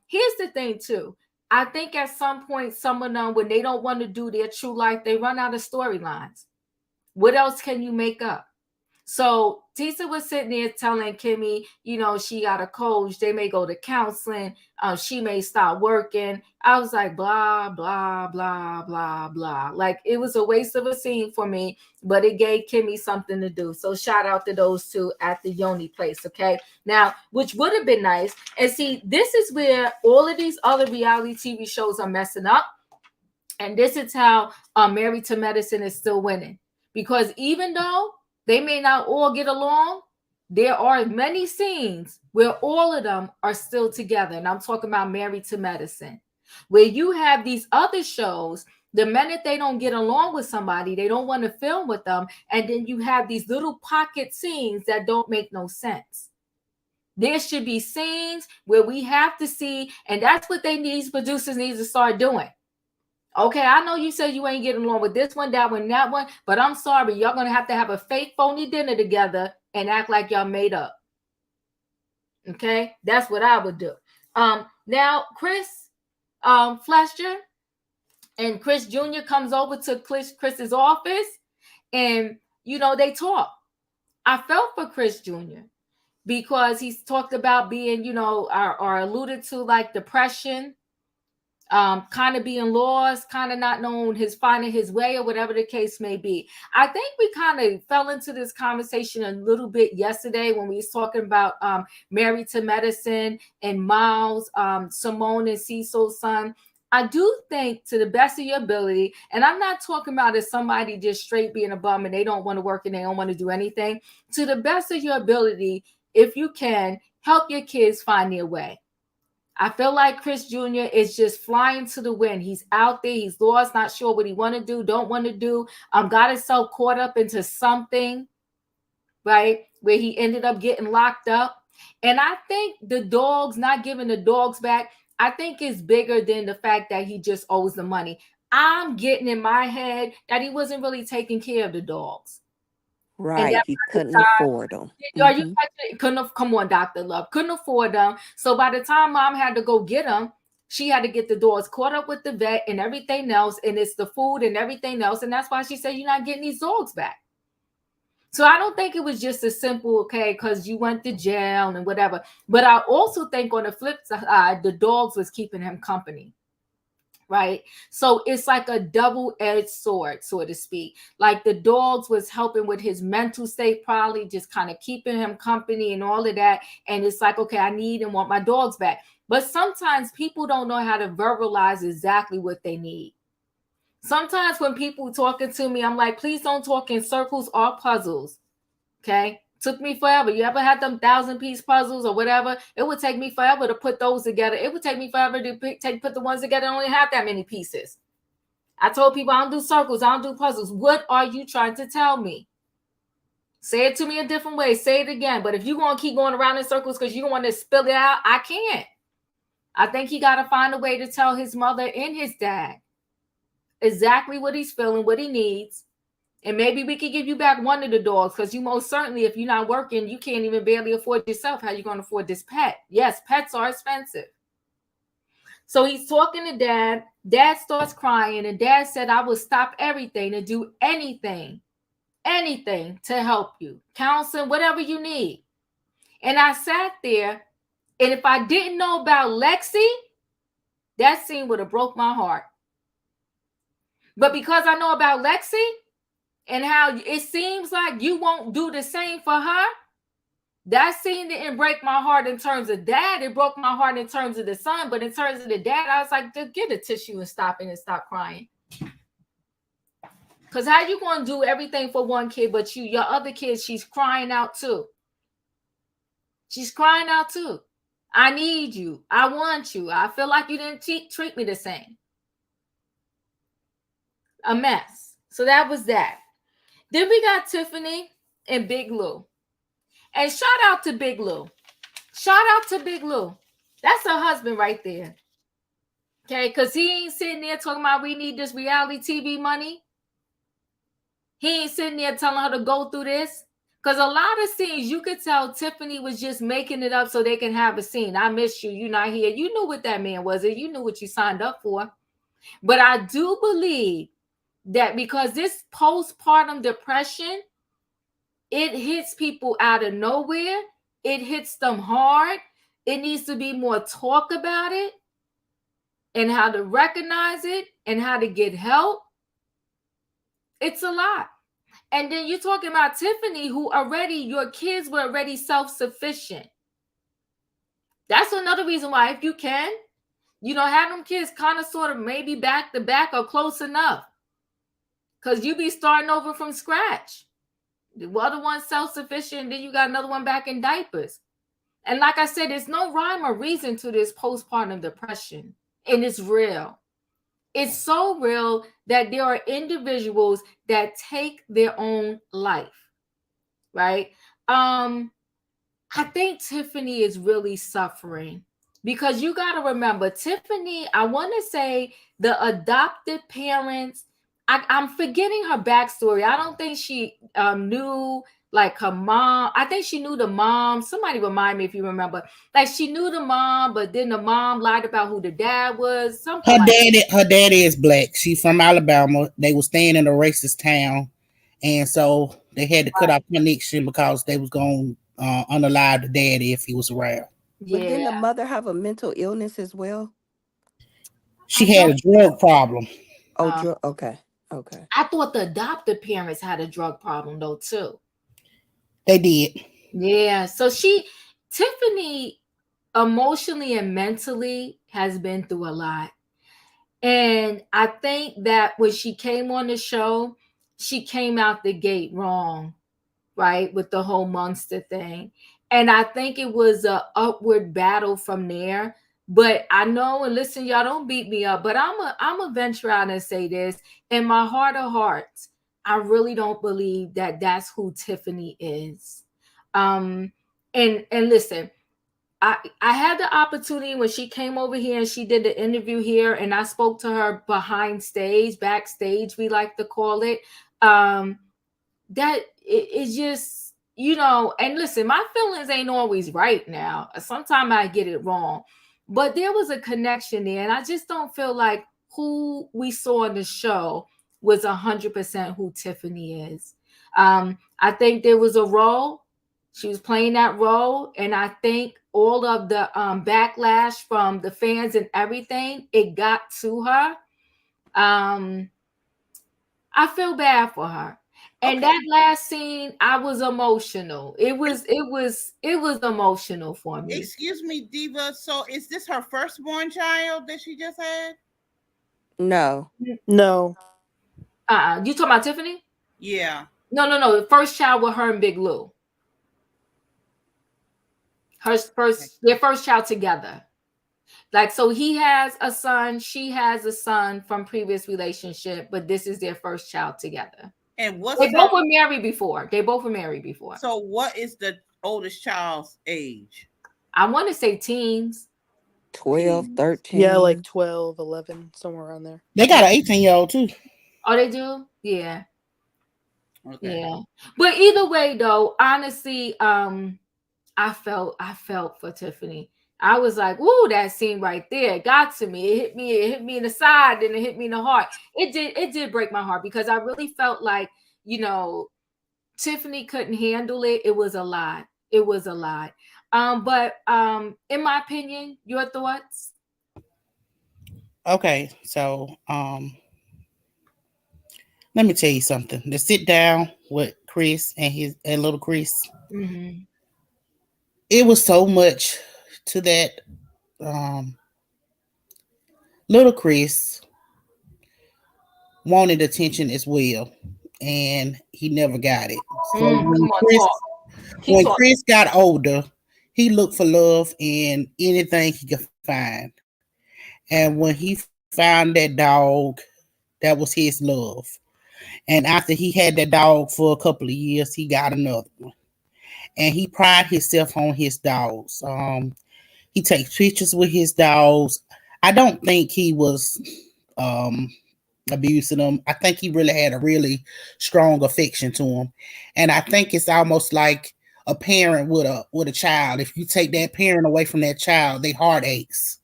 Here's the thing too. I think at some point, some of them, when they don't want to do their true life, they run out of storylines. What else can you make up? So Tisha was sitting there telling Kimmi, she got a coach. They may go to counseling. She may stop working. I was like, blah, blah, blah, blah, blah. Like it was a waste of a scene for me, but it gave Kimmi something to do. So shout out to those two at the Yoni place. Okay. Now, which would have been nice. And see, this is where all of these other reality TV shows are messing up. And this is how Married to Medicine is still winning. Because even though they may not all get along, there are many scenes where all of them are still together. And I'm talking about Married to Medicine, where you have these other shows, the minute they don't get along with somebody, they don't want to film with them. And then you have these little pocket scenes that don't make no sense. There should be scenes where we have to see, and that's what these producers need to start doing. Okay, I know you said you ain't getting along with this one, that one, that one, but I'm sorry, y'all gonna have to have a fake phony dinner together and act like y'all made up. Okay, that's what I would do. Now Chris, Fletcher and Chris Jr. comes over to Chris's office, and they talk. I felt for Chris Jr. because he's talked about being, or alluded to like depression. Kind of being lost, kind of not knowing finding his way or whatever the case may be. I think we kind of fell into this conversation a little bit yesterday when we was talking about Married to Medicine and Miles, Simone and Cecil's son. I do think to the best of your ability, and I'm not talking about as somebody just straight being a bum and they don't want to work and they don't want to do anything. To the best of your ability, if you can, help your kids find their way. I feel like Chris Jr. is just flying to the wind. He's out there. He's lost, not sure what he want to do, don't want to do. Got himself caught up into something, right, where he ended up getting locked up. And I think the dogs, not giving the dogs back, I think is bigger than the fact that he just owes the money. I'm getting in my head that he wasn't really taking care of the dogs. Right. He couldn't afford them. Come on, Dr. Love. Couldn't afford them. So by the time mom had to go get them, She had to get the dogs caught up with the vet and everything else, and it's the food and everything else, and that's why she said you're not getting these dogs back. So I don't think it was just a simple, okay, because you went to jail and whatever. But I also think on the flip side, the dogs was keeping him company. Right. So it's like a double-edged sword, so to speak. Like the dogs was helping with his mental state, probably just kind of keeping him company and all of that. And it's like, okay, I need and want my dogs back. But sometimes people don't know how to verbalize exactly what they need. Sometimes when people talking to me, I'm like, please don't talk in circles or puzzles. Okay. Took me forever. You ever had them 1,000-piece puzzles or whatever? It would take me forever to put those together. It would take me forever to put the ones together that only have that many pieces. I told people I don't do circles. I don't do puzzles. What are you trying to tell me? Say it to me a different way. Say it again. But if you're going to keep going around in circles because you don't want to spill it out, I can't. I think he got to find a way to tell his mother and his dad exactly what he's feeling, what he needs. And maybe we could give you back one of the dogs, because you most certainly, if you're not working, you can't even barely afford yourself. How you going to afford this pet? Yes, pets are expensive. So he's talking to dad. Dad starts crying, and dad said, I will stop everything and do anything to help you. Counseling, whatever you need. And I sat there, and if I didn't know about Lexi, that scene would have broke my heart. But because I know about Lexi, and how it seems like you won't do the same for her, that scene didn't break my heart in terms of dad. It broke my heart in terms of the son. But in terms of the dad, I was like, get a tissue and stop crying. Because how you going to do everything for one kid, but your other kid, she's crying out too. She's crying out too. I need you. I want you. I feel like you didn't treat me the same. A mess. So that was that. Then we got Tiffany and Big Lou. And shout out to Big Lou. Shout out to Big Lou. That's her husband right there. Okay, because he ain't sitting there talking about we need this reality TV money. He ain't sitting there telling her to go through this. Because a lot of scenes, you could tell Tiffany was just making it up so they can have a scene. I miss you. You're not here. You knew what that man was. And you knew what you signed up for. But I do believe that because this postpartum depression, it hits people out of nowhere. It hits them hard. It needs to be more talk about it and how to recognize it and how to get help. It's a lot. And then you're talking about Tiffany, who already, your kids were already self-sufficient. That's another reason why, if you can, have them kids kind of sort of maybe back to back or close enough. Because you be starting over from scratch. The other one's self-sufficient, then you got another one back in diapers. And like I said, there's no rhyme or reason to this postpartum depression. And it's real. It's so real that there are individuals that take their own life. Right? I think Tiffany is really suffering. Because you got to remember, Tiffany, I want to say the adopted parents, I'm forgetting her backstory. I don't think she knew like her mom. I think she knew the mom. Somebody remind me if you remember. Like she knew the mom, but then the mom lied about who the dad was. Her daddy is black. She's from Alabama. They were staying in a racist town, and so they had to cut off connection because they was going to unalive the daddy if he was around. But didn't the mother have a mental illness as well? She had a drug problem. Oh, okay. I thought the adopted parents had a drug problem though too. They did. Yeah. So Tiffany, emotionally and mentally has been through a lot. And I think that when she came on the show, she came out the gate wrong, right? With the whole Munster thing. And I think it was an upward battle from there. But I know, and listen, y'all don't beat me up, but I'm a venture out and say this. In my heart of hearts, I really don't believe that that's who Tiffany is. And listen, I had the opportunity when she came over here and she did the interview here, and I spoke to her backstage, we like to call it. That it's just, and listen, my feelings ain't always right now. Sometimes I get it wrong. but there was a connection there, and I just don't feel like who we saw in the show was 100% who Tiffany is. I think there was a role. She was playing that role, and I think all of the backlash from the fans and everything, it got to her. I feel bad for her. And that last scene, I was emotional. It was emotional for me. Excuse me, Diva. So is this her firstborn child that she just had? No. No. You talking about Tiffany? Yeah. No. The first child with her and Big Lou. Their first child together. Like, so he has a son, she has a son from previous relationship, but this is their first child together. And they both were married before. So what is the oldest child's age? I want to say teens. 12, 13. Yeah, like 12, 11, somewhere around there. They got an 18-year-old too. Oh, they do? Yeah. Okay. Yeah. But either way, though, honestly, I felt for Tiffany. I was like, "Woo, that scene right there got to me. It hit me in the side, and it hit me in the heart. It did break my heart because I really felt like, Tiffany couldn't handle it. It was a lot. But in my opinion, your thoughts? Okay, so let me tell you something. To sit down with Chris and little Chris, Mm-hmm. It was so much to that. Little Chris wanted attention as well, and he never got it. So when Chris got older, he looked for love in anything he could find. And when he found that dog, that was his love. And after he had that dog for a couple of years, he got another one. And he prided himself on his dogs. He takes pictures with his dogs. I don't think he was abusing them. I think he really had a really strong affection to him. And I think it's almost like a parent with a child. If you take that parent away from that child, their heart aches.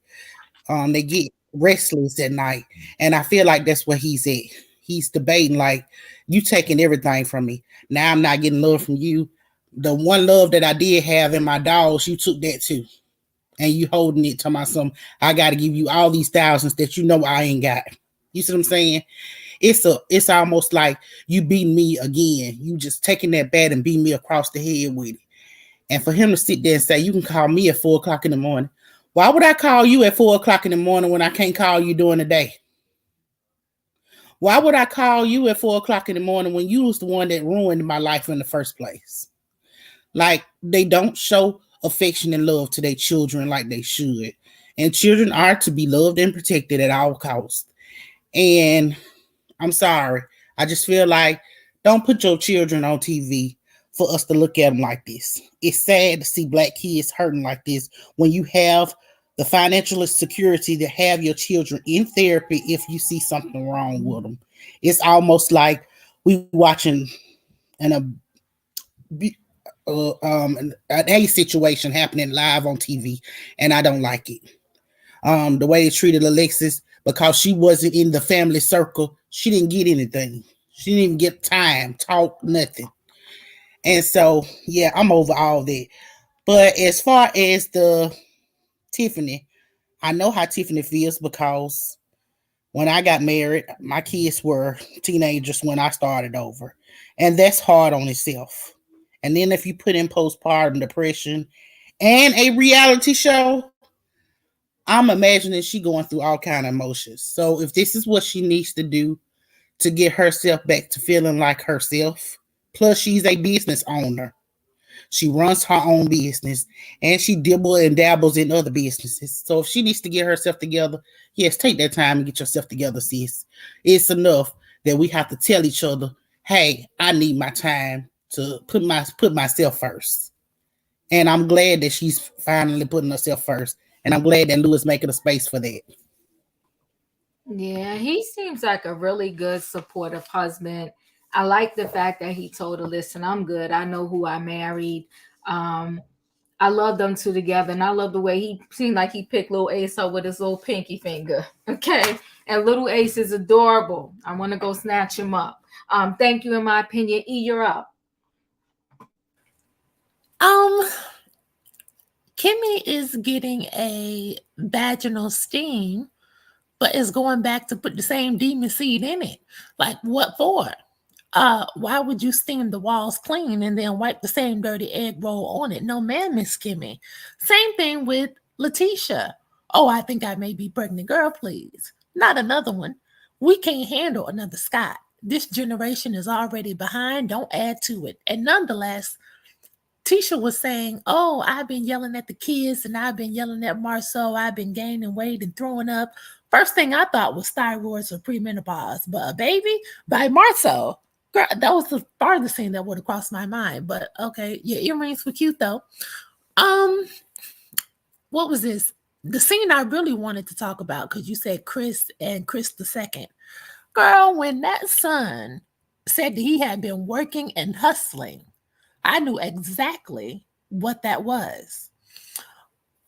They get restless at night. And I feel like that's where he's at. He's debating like, you taking everything from me. Now I'm not getting love from you. The one love that I did have in my dogs, you took that too. And you holding it to my son. I got to give you all these thousands that you know I ain't got. You see what I'm saying? It's almost like you beat me again. You just taking that bat and beat me across the head with it. And for him to sit there and say, you can call me at 4 o'clock in the morning. Why would I call you at 4 o'clock in the morning when I can't call you during the day? Why would I call you at 4 o'clock in the morning when you was the one that ruined my life in the first place? Like, they don't show affection and love to their children like they should. And children are to be loved and protected at all costs. And I'm sorry. I just feel like don't put your children on TV for us to look at them like this. It's sad to see Black kids hurting like this when you have the financial security to have your children in therapy if you see something wrong with them. It's almost like we watching an A situation happening live on TV, and I don't like it. The way they treated Alexis, because she wasn't in the family circle, she didn't get anything. She didn't even get time, talk, nothing. And so, yeah, I'm over all that. But as far as the Tiffany, I know how Tiffany feels because when I got married, my kids were teenagers when I started over. And that's hard on itself. And then if you put in postpartum depression and a reality show, I'm imagining she going through all kind of emotions. So if this is what she needs to do to get herself back to feeling like herself, plus she's a business owner. She runs her own business and she dibbles and dabbles in other businesses. So if she needs to get herself together, yes, take that time and get yourself together, sis. It's enough that we have to tell each other, hey, I need my time to put myself first. And I'm glad that she's finally putting herself first. And I'm glad that Lou is making a space for that. Yeah, he seems like a really good, supportive husband. I like the fact that he told her, listen, I'm good. I know who I married. I love them two together, and I love the way he seemed like he picked little Ace up with his little pinky finger. Okay, and little Ace is adorable. I want to go snatch him up. Thank you. In my opinion, E, you're up. Kimmi is getting a vaginal steam, but is going back to put the same demon seed in it. Like, what for? Why would you steam the walls clean and then wipe the same dirty egg roll on it? No, ma'am, Miss Kimmi. Same thing with Letitia. Oh, I think I may be pregnant. Girl, please. Not another one. We can't handle another Scott. This generation is already behind. Don't add to it. And nonetheless, Tisha was saying, oh, I've been yelling at the kids and I've been yelling at Marceau. I've been gaining weight and throwing up. First thing I thought was thyroids or premenopause, but a baby by Marceau. Girl, that was the farthest thing that would have crossed my mind. But okay, your earrings were cute though. What was this? The scene I really wanted to talk about, because you said Chris and Chris the second. Girl, when that son said that he had been working and hustling, I knew exactly what that was.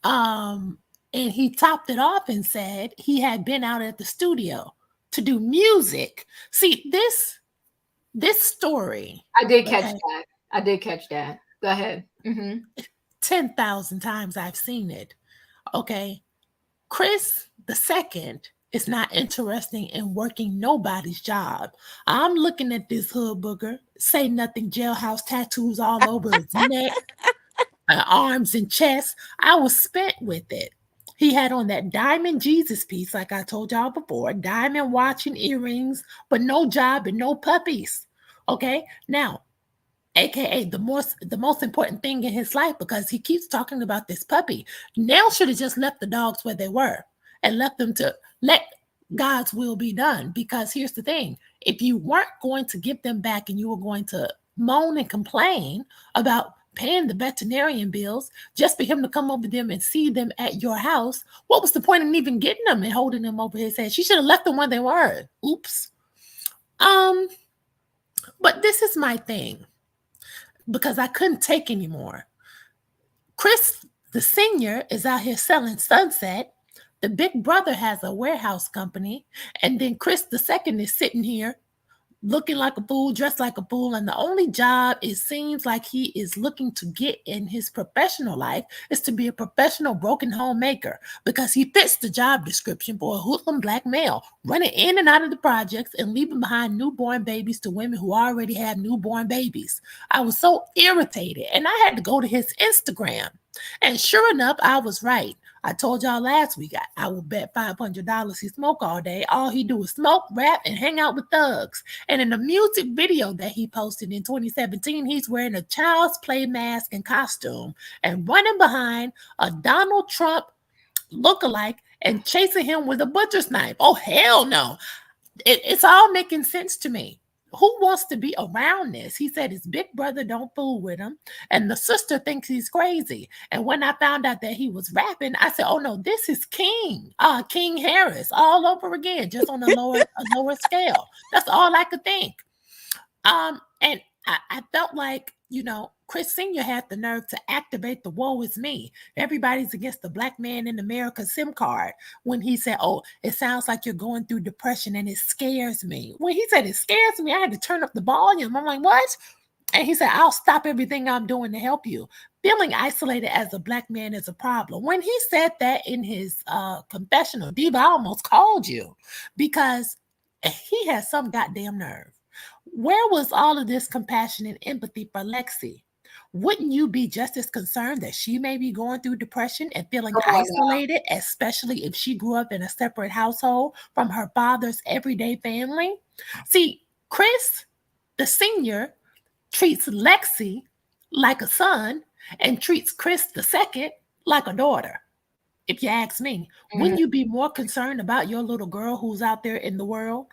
And he topped it off and said he had been out at the studio to do music. See, this story. I did catch that. I did catch that. Go ahead. 10,000 times I've seen it. Okay. Chris the second is not interested in working nobody's job. I'm looking at this hood booger, say nothing, jailhouse tattoos all over his neck, arms and chest. I was spent with it. He had on that diamond Jesus piece, like I told y'all before, diamond watch and earrings, but no job and no puppies. Okay, now, AKA the most important thing in his life, because he keeps talking about this puppy. Nell should have just left the dogs where they were and left them to let God's will be done. Because here's the thing, if you weren't going to give them back and you were going to moan and complain about paying the veterinarian bills just for him to come over them and see them at your house, what was the point in even getting them and holding them over his head? She should have left them where they were. Oops. But this is my thing, because I couldn't take anymore. Chris, the senior, is out here selling Sunset. The big brother has a warehouse company. And then Chris, the second, is sitting here looking like a fool, dressed like a fool. And the only job it seems like he is looking to get in his professional life is to be a professional broken home maker, because he fits the job description for a hoodlum black male, running in and out of the projects and leaving behind newborn babies to women who already have newborn babies. I was so irritated, and I had to go to his Instagram. And sure enough, I was right. I told y'all last week, I will bet $500 he smoke all day. All he do is smoke, rap, and hang out with thugs. And in the music video that he posted in 2017, he's wearing a child's play mask and costume and running behind a Donald Trump lookalike and chasing him with a butcher's knife. Oh, hell no. It's all making sense to me. Who wants to be around this? He said his big brother don't fool with him, and the sister thinks he's crazy. And when I found out that he was rapping, I said, oh no, this is King Harris all over again, just on a lower scale. That's all I could think. And I felt like, Chris Sr. had the nerve to activate the woe is me. Everybody's against the black man in America SIM card when he said, oh, it sounds like you're going through depression and it scares me. When he said it scares me, I had to turn up the volume. I'm like, what? And he said, I'll stop everything I'm doing to help you. Feeling isolated as a black man is a problem. When he said that in his confessional, Diva, I almost called you, because he has some goddamn nerve. Where was all of this compassion and empathy for Lexi? Wouldn't you be just as concerned that she may be going through depression and feeling isolated, especially if she grew up in a separate household from her father's everyday family? See, Chris, the senior, treats Lexi like a son and treats Chris the second like a daughter. If you ask me, wouldn't you be more concerned about your little girl who's out there in the world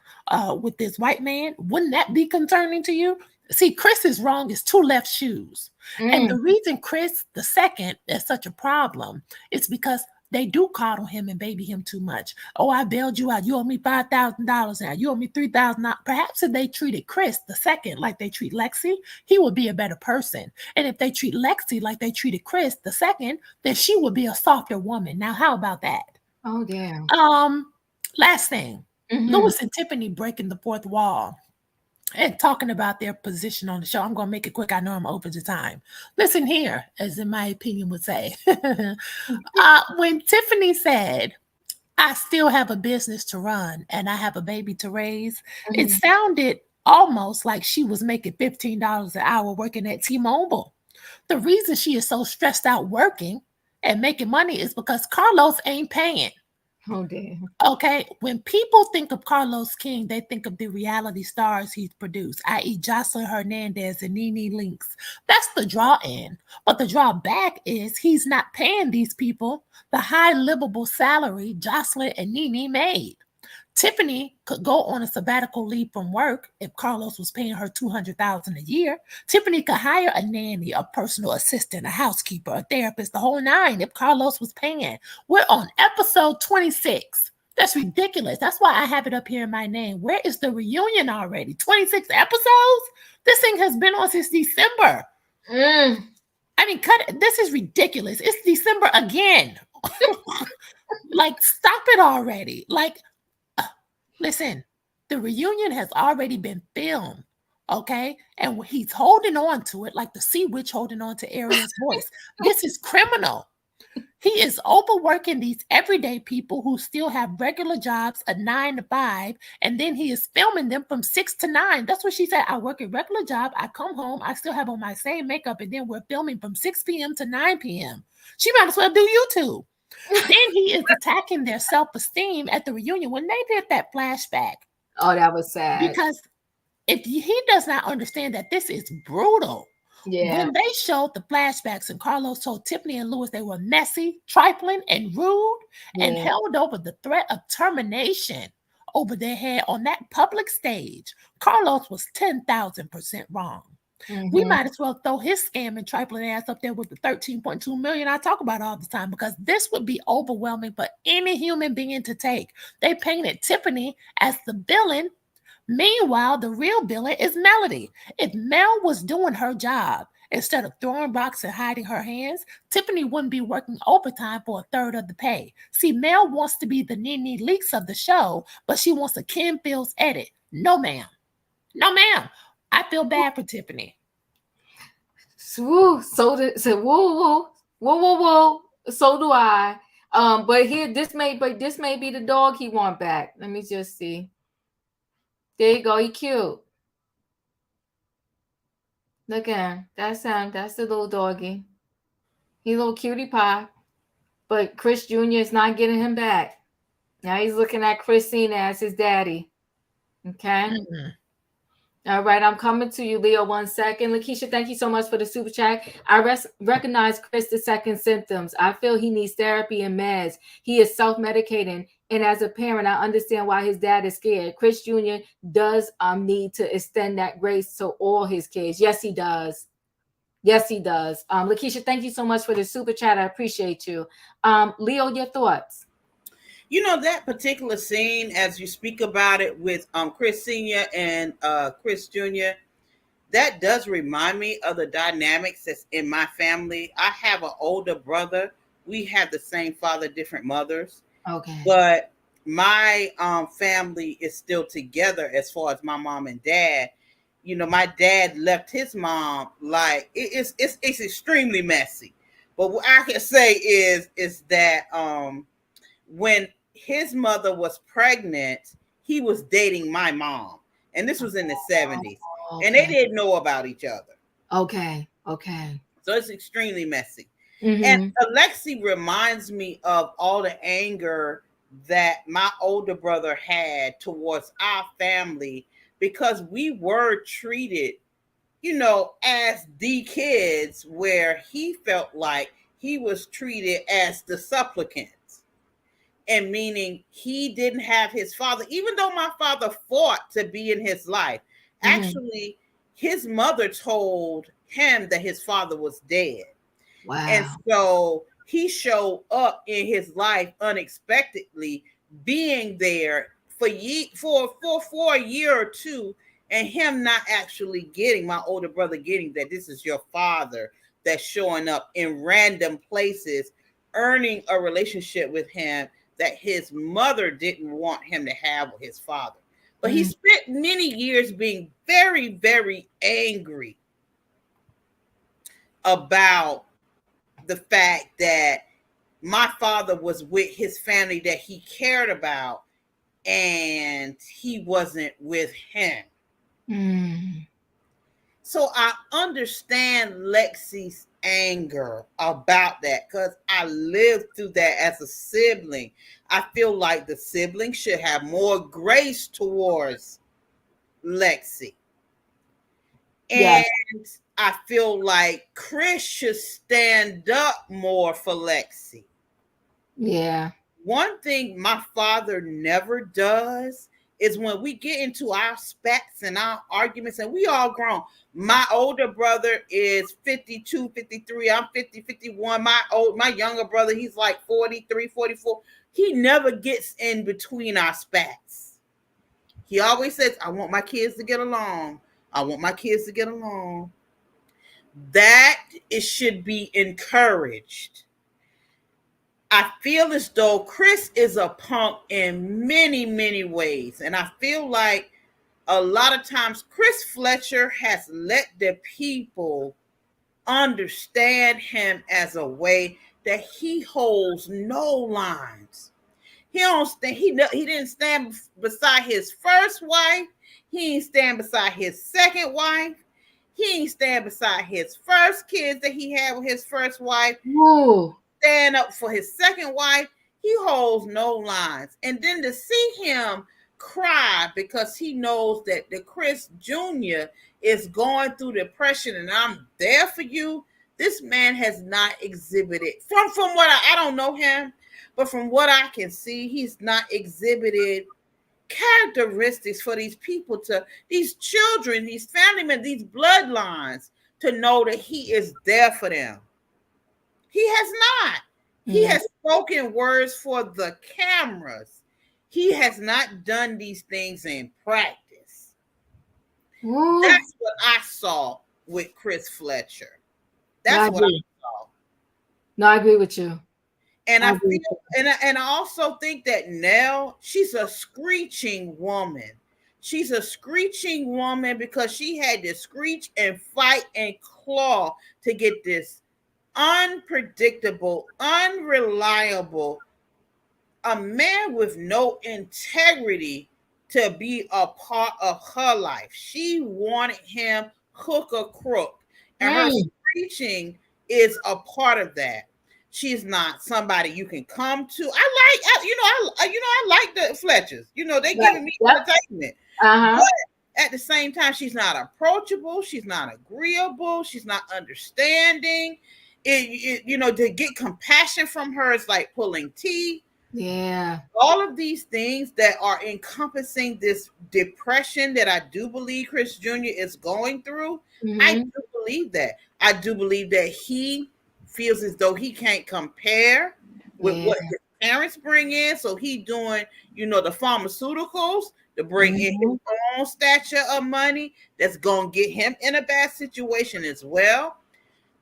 with this white man? Wouldn't that be concerning to you? See, Chris is wrong is two left shoes. And the reason Chris the second is such a problem is because they do coddle him and baby him too much. Oh, I bailed you out. You owe me $5,000 now. You owe me $3,000. Perhaps if they treated Chris the second like they treat Lexi, he would be a better person. And if they treat Lexi like they treated Chris the second, then she would be a softer woman. Now, how about that? Oh, damn. Last thing, Lewis and Tiffany breaking the fourth wall and talking about their position on the show. I'm going to make it quick. I know I'm over the time. Listen here, as in my opinion would say. When Tiffany said, I still have a business to run and I have a baby to raise, it sounded almost like she was making $15 an hour working at T-Mobile. The reason she is so stressed out working and making money is because Carlos ain't paying. Oh, damn. Okay, when people think of Carlos King, they think of the reality stars he's produced, i.e. Jocelyn Hernandez and Nene Leakes. That's the draw in. But the drawback is he's not paying these people the high livable salary Jocelyn and Nene made. Tiffany could go on a sabbatical leave from work if Carlos was paying her $200,000 a year. Tiffany could hire a nanny, a personal assistant, a housekeeper, a therapist, the whole nine if Carlos was paying. We're on episode 26. That's ridiculous. That's why I have it up here in my name. Where is the reunion already? 26 episodes? This thing has been on since December. I mean, cut it. This is ridiculous. It's December again. Like, stop it already. Like, listen, the reunion has already been filmed, okay? And he's holding on to it like the sea witch holding on to Ariel's voice. This is criminal. He is overworking these everyday people who still have regular jobs, a 9 to 5, and then he is filming them from 6 to 9. That's what she said. I work a regular job. I come home. I still have on my same makeup, and then we're filming from 6 p.m. to 9 p.m. She might as well do YouTube. Then he is attacking their self-esteem at the reunion when they did that flashback. Oh, that was sad. Because if he does not understand that this is brutal. Yeah. When they showed the flashbacks and Carlos told Tiffany and Lewis they were messy, trifling, and rude, and held over the threat of termination over their head on that public stage, Carlos was 10,000% wrong. We might as well throw his scam and trifling ass up there with the 13.2 million I talk about all the time, because this would be overwhelming for any human being to take. They painted Tiffany as the villain. Meanwhile, the real villain is Melody. If Mel was doing her job instead of throwing rocks and hiding her hands, Tiffany wouldn't be working overtime for a third of the pay. See, Mel wants to be the Nene Leakes of the show, but she wants a Ken Fields edit. No, ma'am. No, ma'am. I feel bad for Tiffany. Woo, so do I. But here, this may be the dog he want back. Let me just see. There you go. He cute. Look at him. That's him. That's the little doggy. He a little cutie pie. But Chris Jr. is not getting him back. Now he's looking at Christina as his daddy. Okay. All right, I'm coming to you, Leo. 1 second. Lakeisha, thank you so much for the super chat. I recognize Chris' second symptoms. I feel he needs therapy and meds. He is self-medicating. And as a parent, I understand why his dad is scared. Chris Jr. does need to extend that grace to all his kids. Yes, he does. Yes, he does. Lakeisha, thank you so much for the super chat. I appreciate you. Leo, your thoughts? You know, that particular scene, as you speak about it with Chris Sr. and Chris Jr., that does remind me of the dynamics that's in my family. I have an older brother. We have the same father, different mothers. Okay. But my family is still together as far as my mom and dad. You know, my dad left his mom, like, it's extremely messy. But what I can say is that when his mother was pregnant, he was dating my mom. And this was in the 70s. Okay. And they didn't know about each other. Okay. So it's extremely messy. And Alexi reminds me of all the anger that my older brother had towards our family, because we were treated, you know, as the kids, where he felt like he was treated as the supplicants. And meaning he didn't have his father, even though my father fought to be in his life. Actually, his mother told him that his father was dead. Wow. And so he showed up in his life unexpectedly, being there for a year or two, and him not actually getting, my older brother getting that this is your father that's showing up in random places, earning a relationship with him that his mother didn't want him to have with his father. But he spent many years being very, very angry about the fact that my father was with his family that he cared about and he wasn't with him. So I understand Lexi's anger about that because I lived through that as a sibling. I feel like the sibling should have more grace towards Lexi. And I feel like Chris should stand up more for Lexi. Yeah. One thing my father never does is when we get into our spats and our arguments, and we all grown. My older brother is 52, 53. I'm 50, 51. My younger brother, he's like 43, 44. He never gets in between our spats. He always says, I want my kids to get along. I want my kids to get along. That it should be encouraged. I feel as though Chris is a punk in many, many ways. And I feel like a lot of times Chris Fletcher has let the people understand him as a way that he holds no lines. He didn't stand beside his first wife. He didn't stand beside his second wife. He didn't stand beside his first kids that he had with his first wife. Ooh. Stand up for his second wife. He holds no lines. And then to see him cry because he knows that the Chris Jr. is going through depression and I'm there for you. This man has not exhibited, from what I don't know him, but from what I can see, he's not exhibited characteristics for these people, to these children, these family members, these bloodlines, to know that he is there for them. He has not. He has spoken words for the cameras. He has not done these things in practice. Ooh. That's what I saw with Chris Fletcher. That's what I saw. No, I agree with you. And I feel, and I also think that Nell, she's a screeching woman. She's a screeching woman because she had to screech and fight and claw to get this unpredictable, unreliable, a man with no integrity to be a part of her life. She wanted him hook or crook, and her screeching is a part of that. She's not somebody you can come to. I like the Fletchers. They giving me entertainment. But at the same time, she's not approachable. She's not agreeable. She's not understanding. To get compassion from her is like pulling teeth. Yeah. All of these things that are encompassing this depression that I do believe Chris Jr. is going through. I do believe that. I do believe that he feels as though he can't compare with what his parents bring in. So he doing, the pharmaceuticals to bring in his own stature of money that's going to get him in a bad situation as well.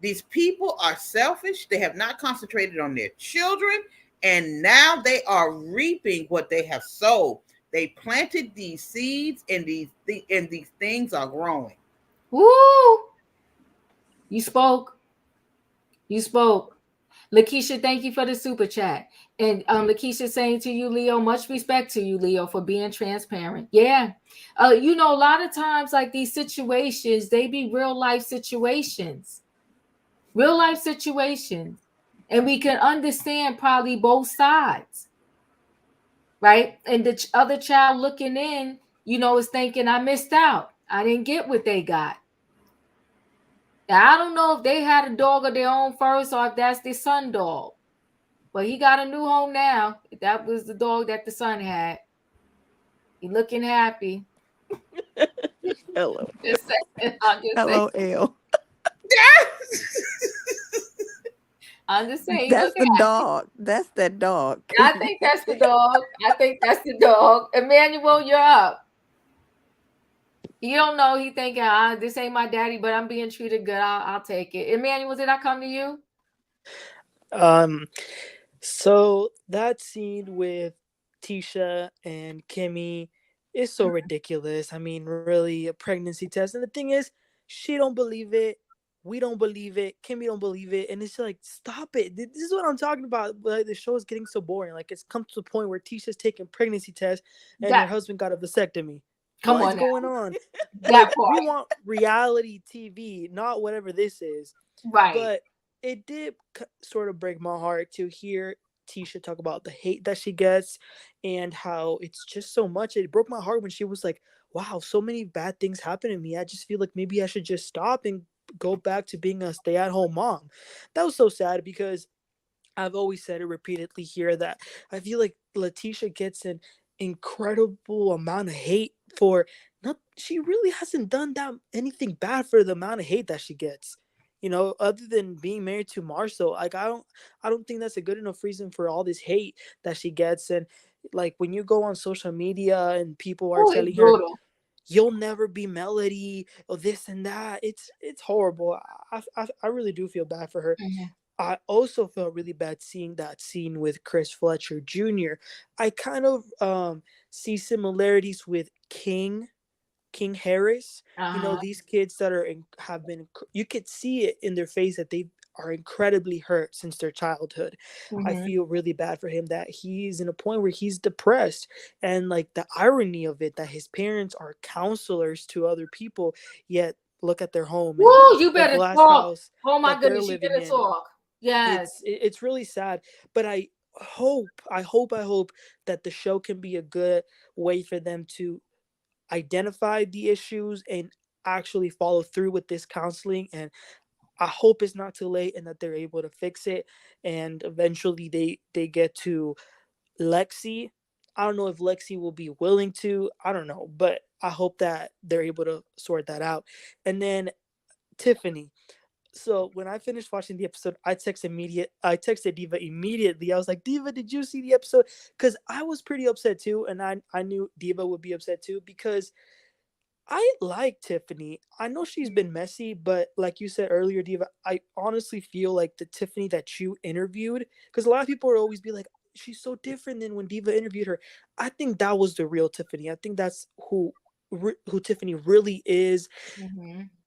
These people are selfish. They have not concentrated on their children. And now they are reaping what they have sowed. They planted these seeds and these things are growing. Woo! You spoke. Lakeisha, thank you for the super chat. And Lakeisha saying to you, Leo, much respect to you, Leo, for being transparent. Yeah. A lot of times like these situations, they be real life situations. And we can understand probably both sides. Right? And the other child looking in, is thinking, I missed out. I didn't get what they got. Now, I don't know if they had a dog of their own first or if that's their son dog. But he got a new home now. That was the dog that the son had. He looking happy. Hello. Just saying, I'm just Hello, saying. L. I'm just saying, That's look the at. dog. That's that dog. I think that's the dog. I think that's the dog. Emmanuel, you're up. You don't know. He thinking, this ain't my daddy, but I'm being treated good. I'll take it. Emmanuel, did I come to you? So that scene with Tisha and Kimmi is so ridiculous. I mean, really, a pregnancy test. And the thing is, she don't believe it. We don't believe it. Kimmi don't believe it. And it's like, stop it. This is what I'm talking about. Like, the show is getting so boring. Like, it's come to the point where Tisha's taking pregnancy tests and her husband got a vasectomy. Come What's on going on? That We part. want reality TV, not whatever this is. Right. But it did sort of break my heart to hear Tisha talk about the hate that she gets and how it's just so much. It broke my heart when she was like, wow, so many bad things happen to me. I just feel like maybe I should just stop and go back to being a stay-at-home mom. That was so sad because I've always said it repeatedly here that I feel like Letitia gets an incredible amount of hate for she really hasn't done that anything bad for the amount of hate that she gets. You know, other than being married to Marcel, like I don't think that's a good enough reason for all this hate that she gets. And like when you go on social media and people are telling her, you'll never be Melody or this and that, it's horrible. I really do feel bad for her. Mm-hmm. I also felt really bad seeing that scene with Chris Fletcher Jr. I kind of see similarities with King Harris. You know, these kids that you could see it in their face that they are incredibly hurt since their childhood. I feel really bad for him that he's in a point where he's depressed, and like the irony of it that his parents are counselors to other people, yet look at their home. Woo, you better glass talk. house Oh my that they're goodness, you living better in. talk. Yes. It's really sad, but I hope that the show can be a good way for them to identify the issues and actually follow through with this counseling. And I hope it's not too late and that they're able to fix it and eventually they get to Lexi. I don't know if Lexi will be willing to, I don't know, but I hope that they're able to sort that out. And then Tiffany. So when I finished watching the episode, I texted Diva immediately. I was like, Diva, did you see the episode? Because I was pretty upset too, and I knew Diva would be upset too because I like Tiffany. I know she's been messy, but like you said earlier, Diva, I honestly feel like the Tiffany that you interviewed, because a lot of people would always be like, she's so different than when Diva interviewed her. I think that was the real Tiffany. I think that's who Tiffany really is.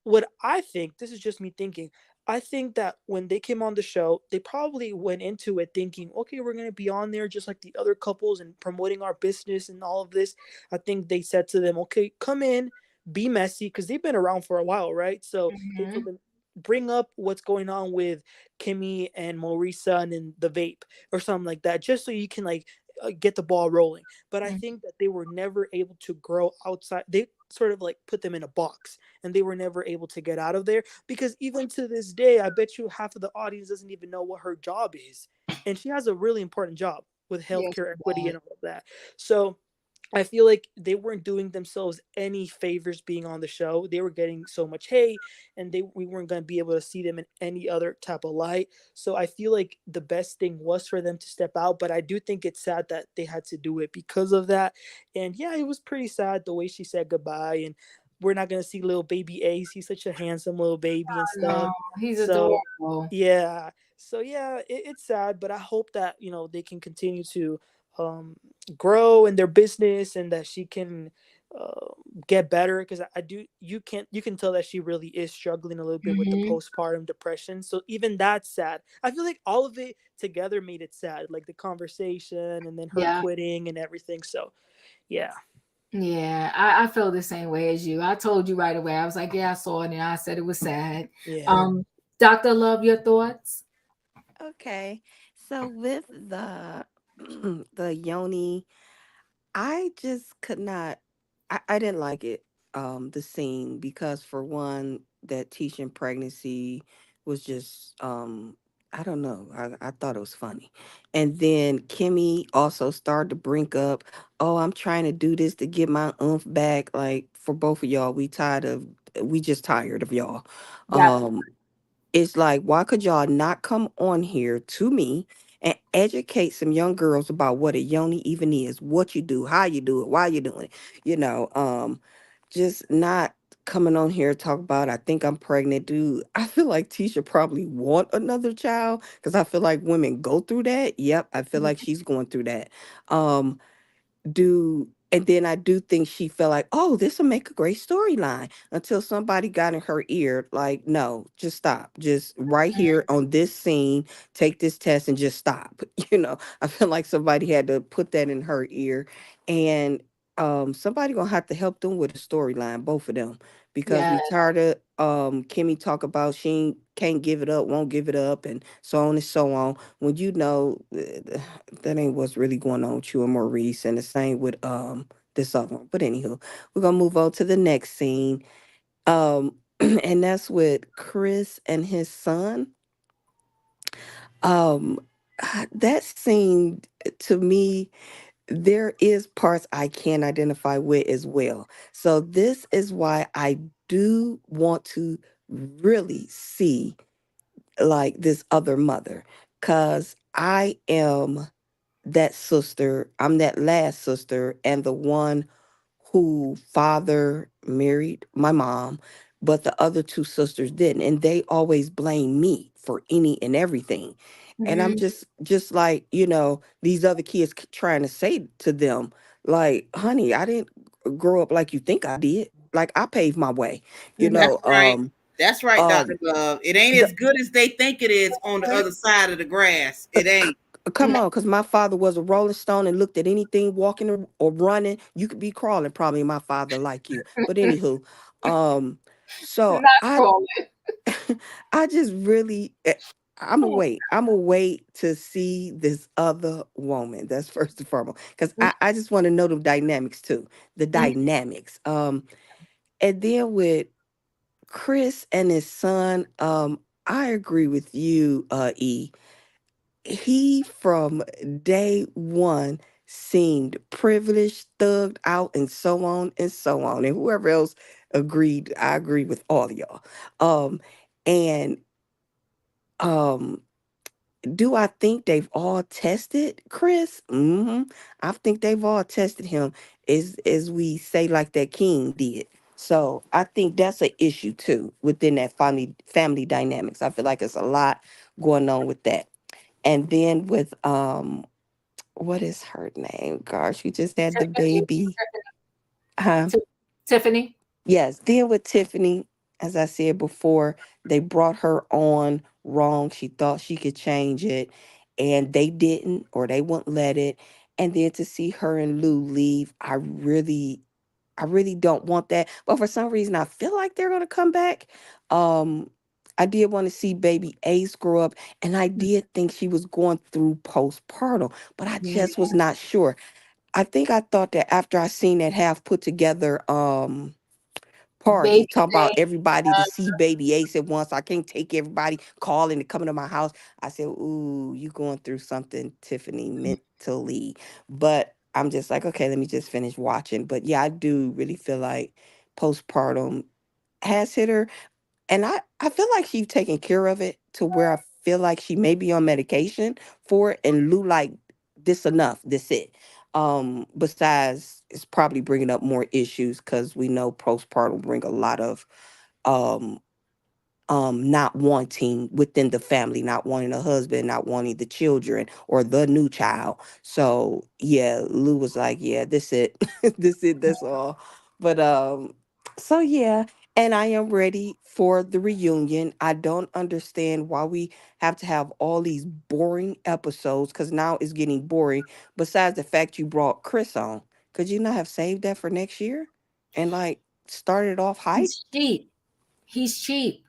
What I think, this is just me thinking, I think that when they came on the show, they probably went into it thinking, okay, we're going to be on there just like the other couples and promoting our business and all of this. I think they said to them, okay, come in, be messy, because they've been around for a while, right? So they told them, bring up what's going on with Kimmi and Maurice and the vape or something like that, just so you can like get the ball rolling. But I think that they were never able to grow outside. They sort of like put them in a box and they were never able to get out of there, because even to this day, I bet you half of the audience doesn't even know what her job is. And she has a really important job with healthcare equity and all of that. So I feel like they weren't doing themselves any favors being on the show. They were getting so much hate, and we weren't going to be able to see them in any other type of light. So I feel like the best thing was for them to step out, but I do think it's sad that they had to do it because of that. And yeah, it was pretty sad the way she said goodbye, and we're not going to see little baby Ace. He's such a handsome little baby and stuff. He's adorable. Yeah. So yeah, it's sad, but I hope that, they can continue to grow in their business and that she can get better, because you can tell that she really is struggling a little bit with the postpartum depression. So even that's sad. I feel like all of it together made it sad, like the conversation and then her quitting and everything. So yeah. I feel the same way as you. I told you right away. I was like, I saw it and I said it was sad. Dr. Love, your thoughts? Okay. So with the the yoni, I just could not. I didn't like it. The scene, because for one, that teaching pregnancy was just I don't know. I thought it was funny, and then Kimmi also started to bring up, oh, I'm trying to do this to get my oomph back. Like, for both of y'all, we just tired of y'all. Yeah. Um, It's like, why could y'all not come on here to me and educate some young girls about what a yoni even is, what you do, how you do it, why you doing it? You know, just not coming on here talk about I think I'm pregnant, dude. I feel like Tisha probably want another child because I feel like women go through that. Yep, I feel like she's going through that. Um, do and then I do think she felt like, oh, this will make a great storyline until somebody got in her ear, like, no, just stop. Just right here on this scene, take this test and just stop. I feel like somebody had to put that in her ear. And somebody gonna have to help them with a storyline, both of them. Because Yeah. we tired of Kimmy talk about she can't give it up, won't give it up, and so on and so on. When that ain't what's really going on with you and Maurice, and the same with this other one. But anywho, we're gonna move on to the next scene. And that's with Chris and his son. Um that scene to me, there is parts I can identify with as well. So this is why I do want to really see like this other mother, cuz I am that sister. I'm that last sister and the one who father married my mom, but the other two sisters didn't. And they always blame me for any and everything. And I'm Mhm. just like, these other kids trying to say to them, like, honey, I didn't grow up like you think I did. Like I paved my way, you Mhm. That's know. right. That's right, Dr. Um Love. It ain't the, as good as they think it is on the other side of the grass. It ain't. Come on, because my father was a Rolling Stone and looked at anything walking or running. You could be crawling, probably my father like you. But anywho, um, so Not I trolling. I just really I'm gonna wait. I'm gonna wait to see this other woman. That's first and foremost. Because I just want to know the dynamics too. The Mhm. dynamics. And then with Chris and his son, I agree with you, E. He from day one seemed privileged, thugged out, and so on and so on. And whoever else agreed, I agree with all of y'all. And um, do I think they've all tested Chris? I think they've all tested him as we say like that king did. So I think that's an issue too within that family dynamics. I feel like it's a lot going on with that. And then with what is her name? Gosh, she just had the Tiffany. baby. Huh? Tiffany. Yes. Then with Tiffany, as I said before, they brought her on wrong. She thought she could change it, and they didn't, or they wouldn't let it. And then to see her and Lou leave, I really don't want that. But for some reason, I feel like they're gonna come back. Um, I did want to see baby Ace grow up, and I did think she was going through postpartum, but I Yeah. just was not sure. I think I thought that after I seen that half put together party Baby talking about day. everybody to see baby Ace at once. I can't take everybody calling to come to my house. I said, ooh, you going through something, Tiffany, mentally. But I'm just like, okay, let me just finish watching. But yeah, I do really feel like postpartum has hit her. And I feel like she's taking care of it to where I feel like she may be on medication for it. And Lou like, this enough, this it. Besides, it's probably bringing up more issues because we know postpartum bring a lot of um not wanting within the family, not wanting a husband, not wanting the children or the new child. So yeah, Lou was like, yeah, this it. This it, that's all. But so yeah, and I am ready for the reunion. I don't understand why we have to have all these boring episodes because now it's getting boring. Besides the fact you brought Chris on, could you not have saved that for next year and like started off hype? He's cheap. He's cheap.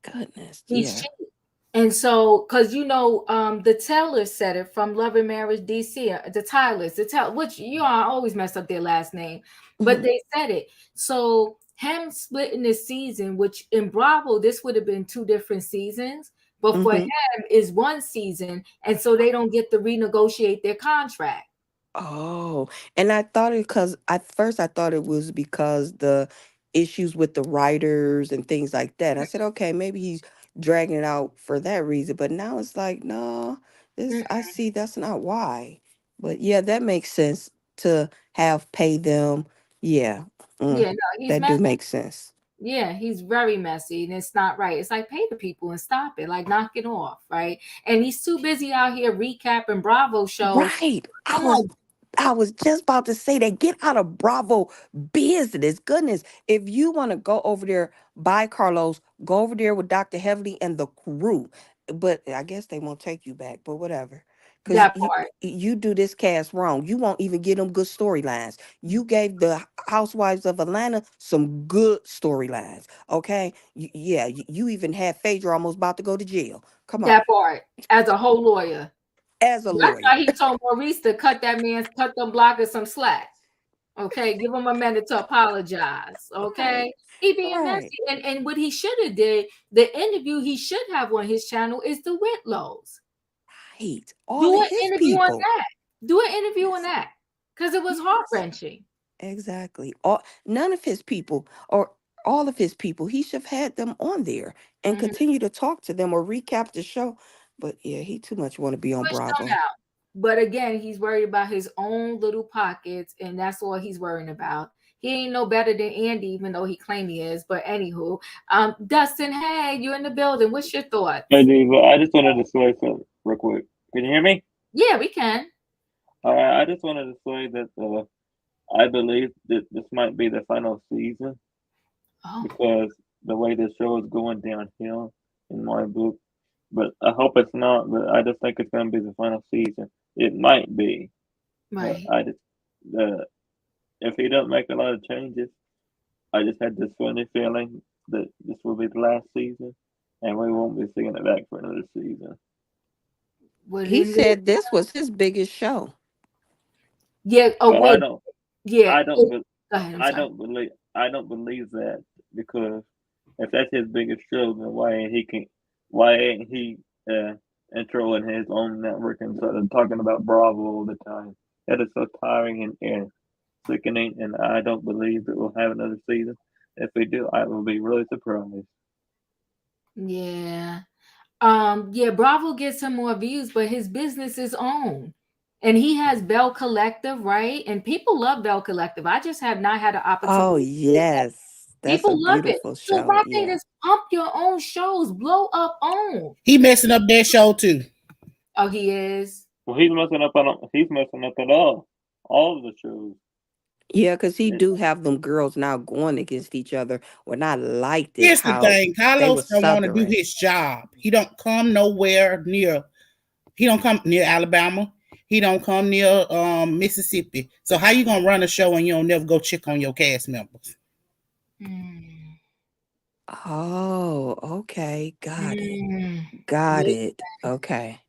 Goodness, He's yeah. cheap. And so, because the Taylor said it from Love and Marriage DC, the Tylers, which I always mess up their last name, but Mhm. they said it. So him splitting this season, which in Bravo this would have been two different seasons, but for him Mhm. is one season, and so they don't get to renegotiate their contract. Oh, and I thought it because at first I thought it was because the issues with the writers and things like that. I said, okay, maybe he's dragging it out for that reason. But now it's like, no, I Mm-mm. see that's not why. But yeah, that makes sense to have pay them. Yeah, Yeah, no, he's that do messy. make sense. Yeah, he's very messy and it's not right. It's like pay the people and stop it, like knock it off, right? And he's too busy out here recapping Bravo shows. Right. I'm like, I was just about to say that. Get out of Bravo business. Goodness. If you want to go over there by Carlos, go over there with Dr. Heavily and the crew. But I guess they won't take you back, but whatever. Because that part. you do this cast wrong. You won't even get them good storylines. You gave the Housewives of Atlanta some good storylines. Okay. Yeah. You even had Phaedra almost about to go to jail. Come on. That part. As a whole lawyer. As a That's lawyer. why he told Maurice to cut them bloggers some slack. Okay, give him a minute to apologize. Okay, Right. he being Right. messy, and what he should have did, the interview he should have on his channel is the Whitlows. Right. All Do of an his interview on people. that. Do an interview on Yes. that because it was Yes. heart wrenching. Exactly. None of his people or all of his people, he should have had them on there and continue to talk to them or recap the show. But yeah, he too much want to be on Push them Bravo. out. But again, he's worried about his own little pockets, and that's all he's worrying about. He ain't no better than Andy, even though he claim he is. But anywho, Dustin, hey, you're in the building. What's your thoughts? Hey, Diva, I just wanted to say something real quick. Can you hear me? Yeah, we can. I just wanted to say that I believe that this might be the final season Oh, because the way the show is going downhill in my book. But I hope it's not. But I just think it's going to be the final season. It might be, but right. I just if he doesn't make a lot of changes, I just had this funny feeling that this will be the last season, and we won't be seeing it back for another season. What He is it? said this was his biggest show. Yeah. Oh, Well, wait. Yeah. I don't, be- Go ahead. I'm I sorry. don't believe that because if that's his biggest show, then why ain't he introing his own network instead of talking about Bravo all the time? That is so tiring and sickening, and I don't believe that we'll have another season. If we do, I will be really surprised. Yeah. Yeah, Bravo gets him more views, but his business is own. And he has Bell Collective, right? And people love Bell Collective. I just have not had an opportunity Oh, to see that. yes. That's a People love it. beautiful So show. my thing Yeah. is pump your own shows, blow up own. He messing up that show too. Oh, he is. Well, he's messing up at all of the shows. Yeah, because he And do have them girls now going against each other. When I liked it Here's the how thing: they were Carlos don't want to do southern. his job. He don't come nowhere near. He don't come near Alabama. He don't come near Mississippi. So how you gonna run a show and you don't never go check on your cast members? Oh, okay. Got it. Mm. Got Yeah. it. Okay.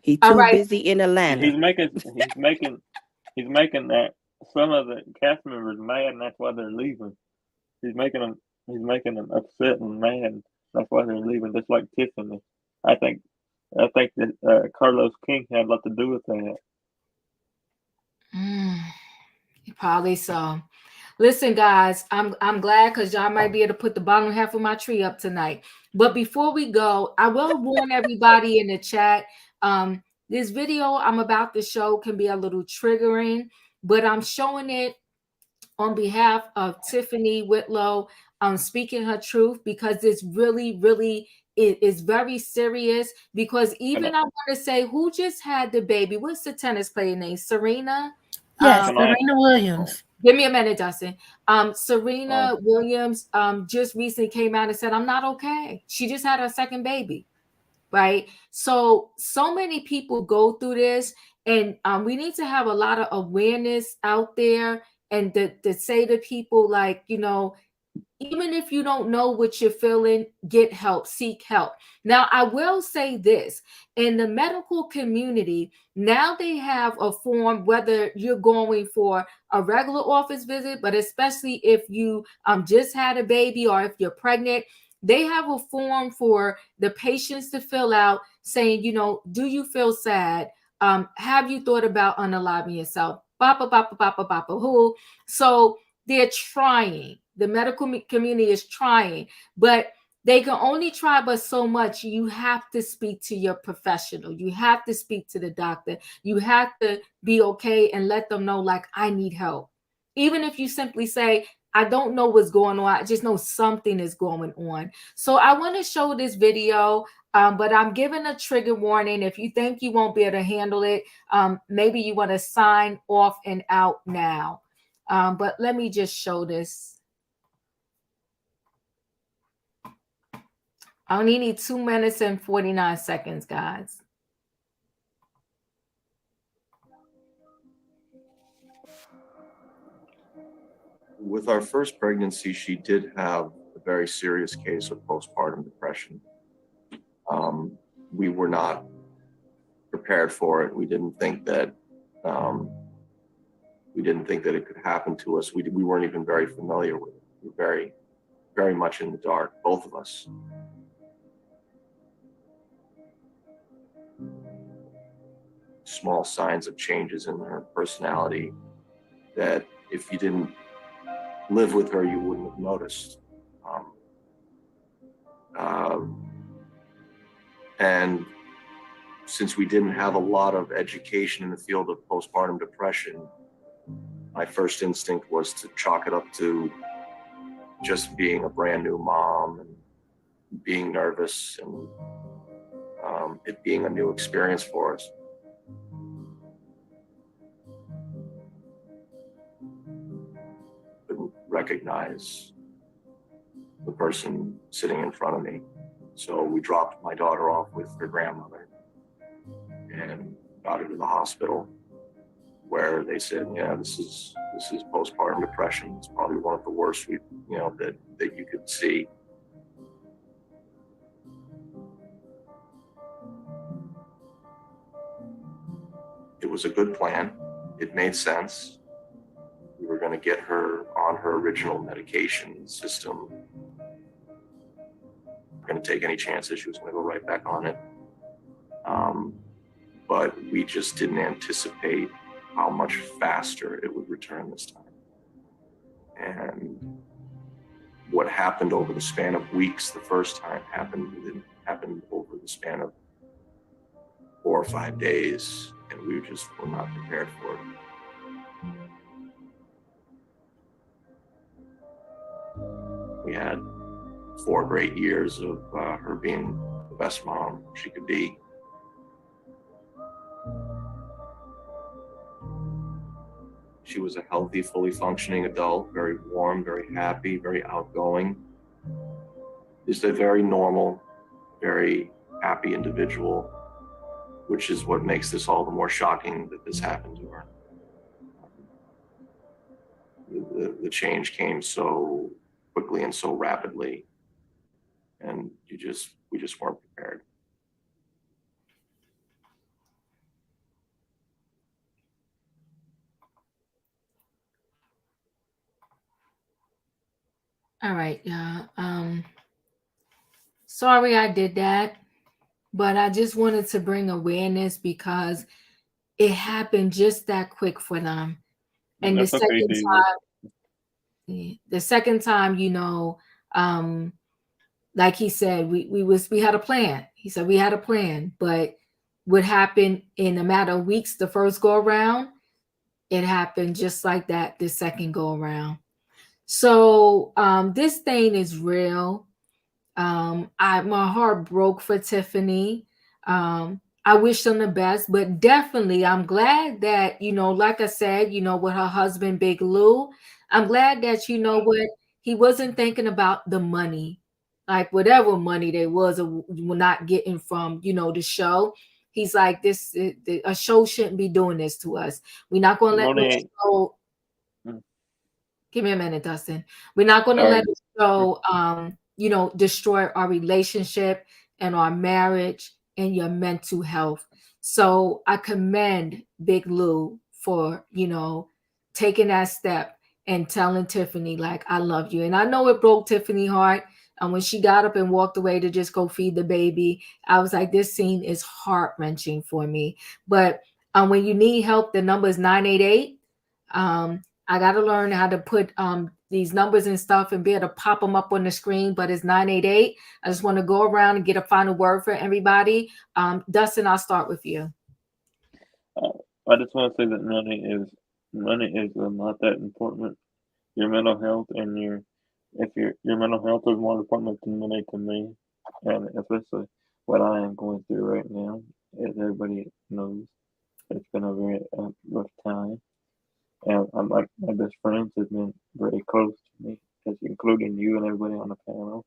He All too right. busy in Atlanta. he's making that some of the cast members mad, and that's why they're leaving. He's making them upset and mad. That's why they're leaving. Just like Tiffany. I think that Carlos King had a lot to do with that. Probably so. Listen, guys, I'm glad because y'all might be able to put the bottom half of my tree up tonight. But before we go, I will warn everybody in the chat. This video I'm about to show can be a little triggering, but I'm showing it on behalf of Tiffany Whitlow. Speaking her truth because it's really, really is very serious. Because even I want to say, who just had the baby? What's the tennis player name? Serena. Yes, Serena Williams. Give me a minute, Dustin. Serena Williams just recently came out and said, I'm not okay. She just had her second baby, right? So many people go through this, and we need to have a lot of awareness out there and to say to people, like, you know, even if you don't know what you're feeling, get help, seek help. Now, I will say this, in the medical community, now they have a form, whether you're going for a regular office visit, but especially if you just had a baby or if you're pregnant, they have a form for the patients to fill out saying, you know, do you feel sad? Have you thought about unaliving yourself? Bapa, bapa, bapa, bapa, who? So they're trying. The medical community is trying, but They can only try but so much. You have to speak to your professional. You have to speak to the doctor. You have to be okay and let them know, like, I need help. Even if you simply say, I don't know what's going on, I just know something is going on. So I want to show this video, but I'm giving a trigger warning. If you think you won't be able to handle it, maybe you want to sign off and out now. But let me just show this. I only need 2 minutes and 49 seconds, guys. With our first pregnancy, she did have a very serious case of postpartum depression. We were not prepared for it. We didn't think that it could happen to us. We weren't even very familiar with it. We were very, very much in the dark, both of us. Small signs of changes in her personality that if you didn't live with her, you wouldn't have noticed. And since we didn't have a lot of education in the field of postpartum depression, my first instinct was to chalk it up to just being a brand new mom and being nervous and it being a new experience for us. Couldn't recognize the person sitting in front of me. So we dropped my daughter off with her grandmother and got her to the hospital, where they said, yeah, this is postpartum depression. It's probably one of the worst that you could see. It was a good plan. It made sense. We were going to get her on her original medication system. Going to take any chances. She was going to go right back on it. But we just didn't anticipate how much faster it would return this time. And what happened over the span of weeks the first time happened over the span of 4 or 5 days, and we just were not prepared for it. We had 4 great years of her being the best mom she could be. She was a healthy, fully functioning adult, very warm, very happy, very outgoing. Just a very normal, very happy individual, which is what makes this all the more shocking that this happened to her. The change came so quickly and so rapidly, and we just weren't prepared. All right, yeah. Sorry I did that, but I just wanted to bring awareness because it happened just that quick for them. And That's okay, the second time, like he said, we had a plan. He said we had a plan, but what happened in a matter of weeks, the first go around, it happened just like that the second go around. So this thing is real. My heart broke for Tiffany. I wish them the best, but definitely I'm glad that, like I said, with her husband, Big Lou, I'm glad that, what, he wasn't thinking about the money, like whatever money they was or were not getting from, the show. He's like, a show shouldn't be doing this to us. We're not going to let the show. Give me a minute, Dustin. We're not going to let the show, destroy our relationship and our marriage and your mental health. So I commend Big Lou for, taking that step and telling Tiffany, like, I love you. And I know it broke Tiffany's heart. And when she got up and walked away to just go feed the baby, I was like, this scene is heart-wrenching for me. But when you need help, the number is 988. I got to learn how to put these numbers and stuff and be able to pop them up on the screen, but it's 988. I just want to go around and get a final word for everybody. Dustin, I'll start with you. I just want to say that money is not that important. Your mental health and your mental health is more important than money to me, and especially what I am going through right now. As everybody knows, it's been a very rough time, and my best friends have been very close to me, including you and everybody on the panel.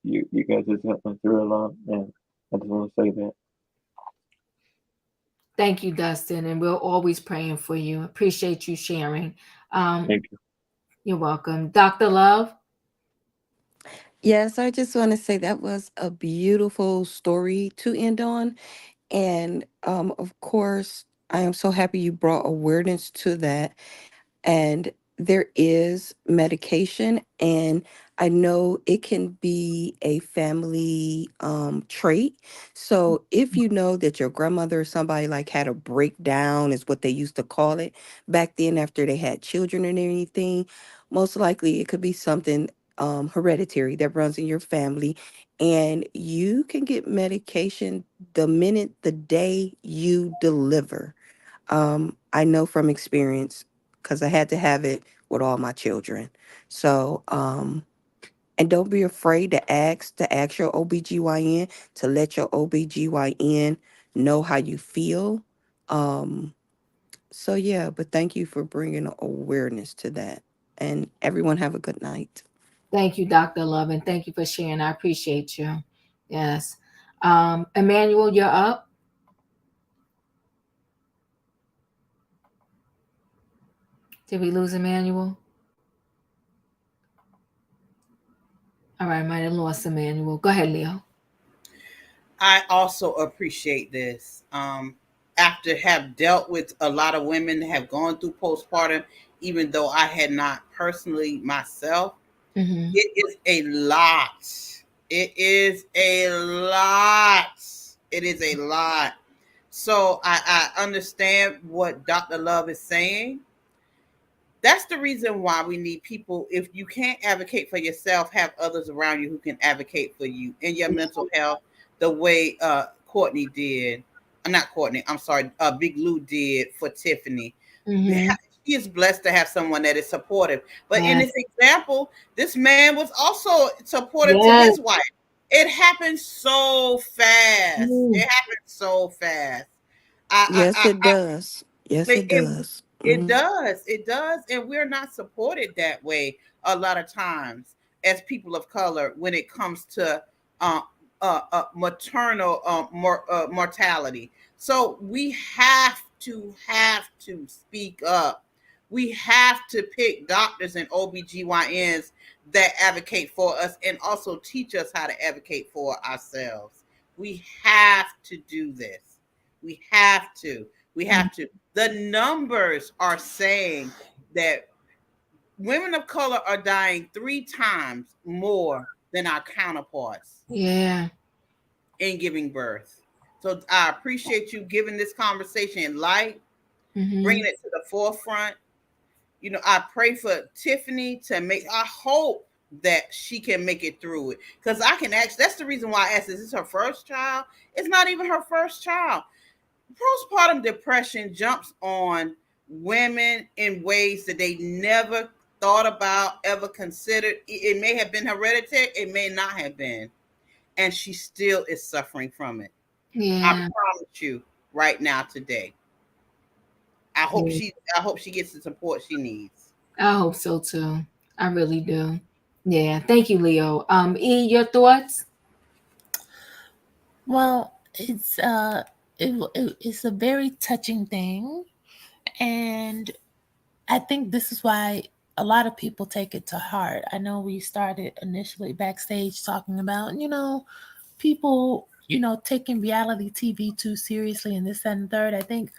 You guys have helped me through a lot, and I just want to say that. Thank you, Dustin, and we're always praying for you. Appreciate you sharing. Thank you. You're welcome. Dr. Love? Yes, I just want to say that was a beautiful story to end on. And of course, I am so happy you brought awareness to that. And there is medication, and I know it can be a family trait. So if you know that your grandmother or somebody like had a breakdown, is what they used to call it back then after they had children and anything, most likely it could be something hereditary that runs in your family. And you can get medication the day you deliver. I know from experience because I had to have it with all my children. So, and don't be afraid to ask your OBGYN, to let your OBGYN know how you feel. So yeah, but thank you for bringing awareness to that. And everyone have a good night. Thank you, Dr. Love, and thank you for sharing. I appreciate you. Yes. Emmanuel, you're up. Did we lose Emmanuel? All right, might have lost Emmanuel. Go ahead, Leo. I also appreciate this. After have dealt with a lot of women that have gone through postpartum, even though I had not personally myself, it is a lot. It is a lot. It is a lot. So I understand what Dr. Love is saying. That's the reason why we need people. If you can't advocate for yourself, have others around you who can advocate for you in your mental health, the way Courtney did. Not Courtney, I'm sorry, Big Lou did for Tiffany. She is blessed to have someone that is supportive. But in this example, this man was also supportive to his wife. It happened so fast. It happened so fast. Yes, it does. Yes, it does. It does. It does. And we're not supported that way a lot of times as people of color when it comes to maternal mortality. So we have to speak up. We have to pick doctors and OBGYNs that advocate for us and also teach us how to advocate for ourselves. We have to do this. We have to. We have to. The numbers are saying that women of color are dying 3 times more than our counterparts. Yeah. In giving birth. So I appreciate you giving this conversation light, bringing it to the forefront. You know, I pray for Tiffany I hope that she can make it through it. Because that's the reason why I asked, is this her first child? It's not even her first child. Postpartum depression jumps on women in ways that they never thought about, ever considered. It may have been hereditary, it may not have been. And she still is suffering from it. Yeah. I promise you right now today. I hope she gets the support she needs. I hope so too. I really do. Yeah. Thank you, Leo. E, your thoughts? Well, it's it's a very touching thing, and I think this is why a lot of people take it to heart. I know we started initially backstage talking about, people, taking reality TV too seriously and this and third. I think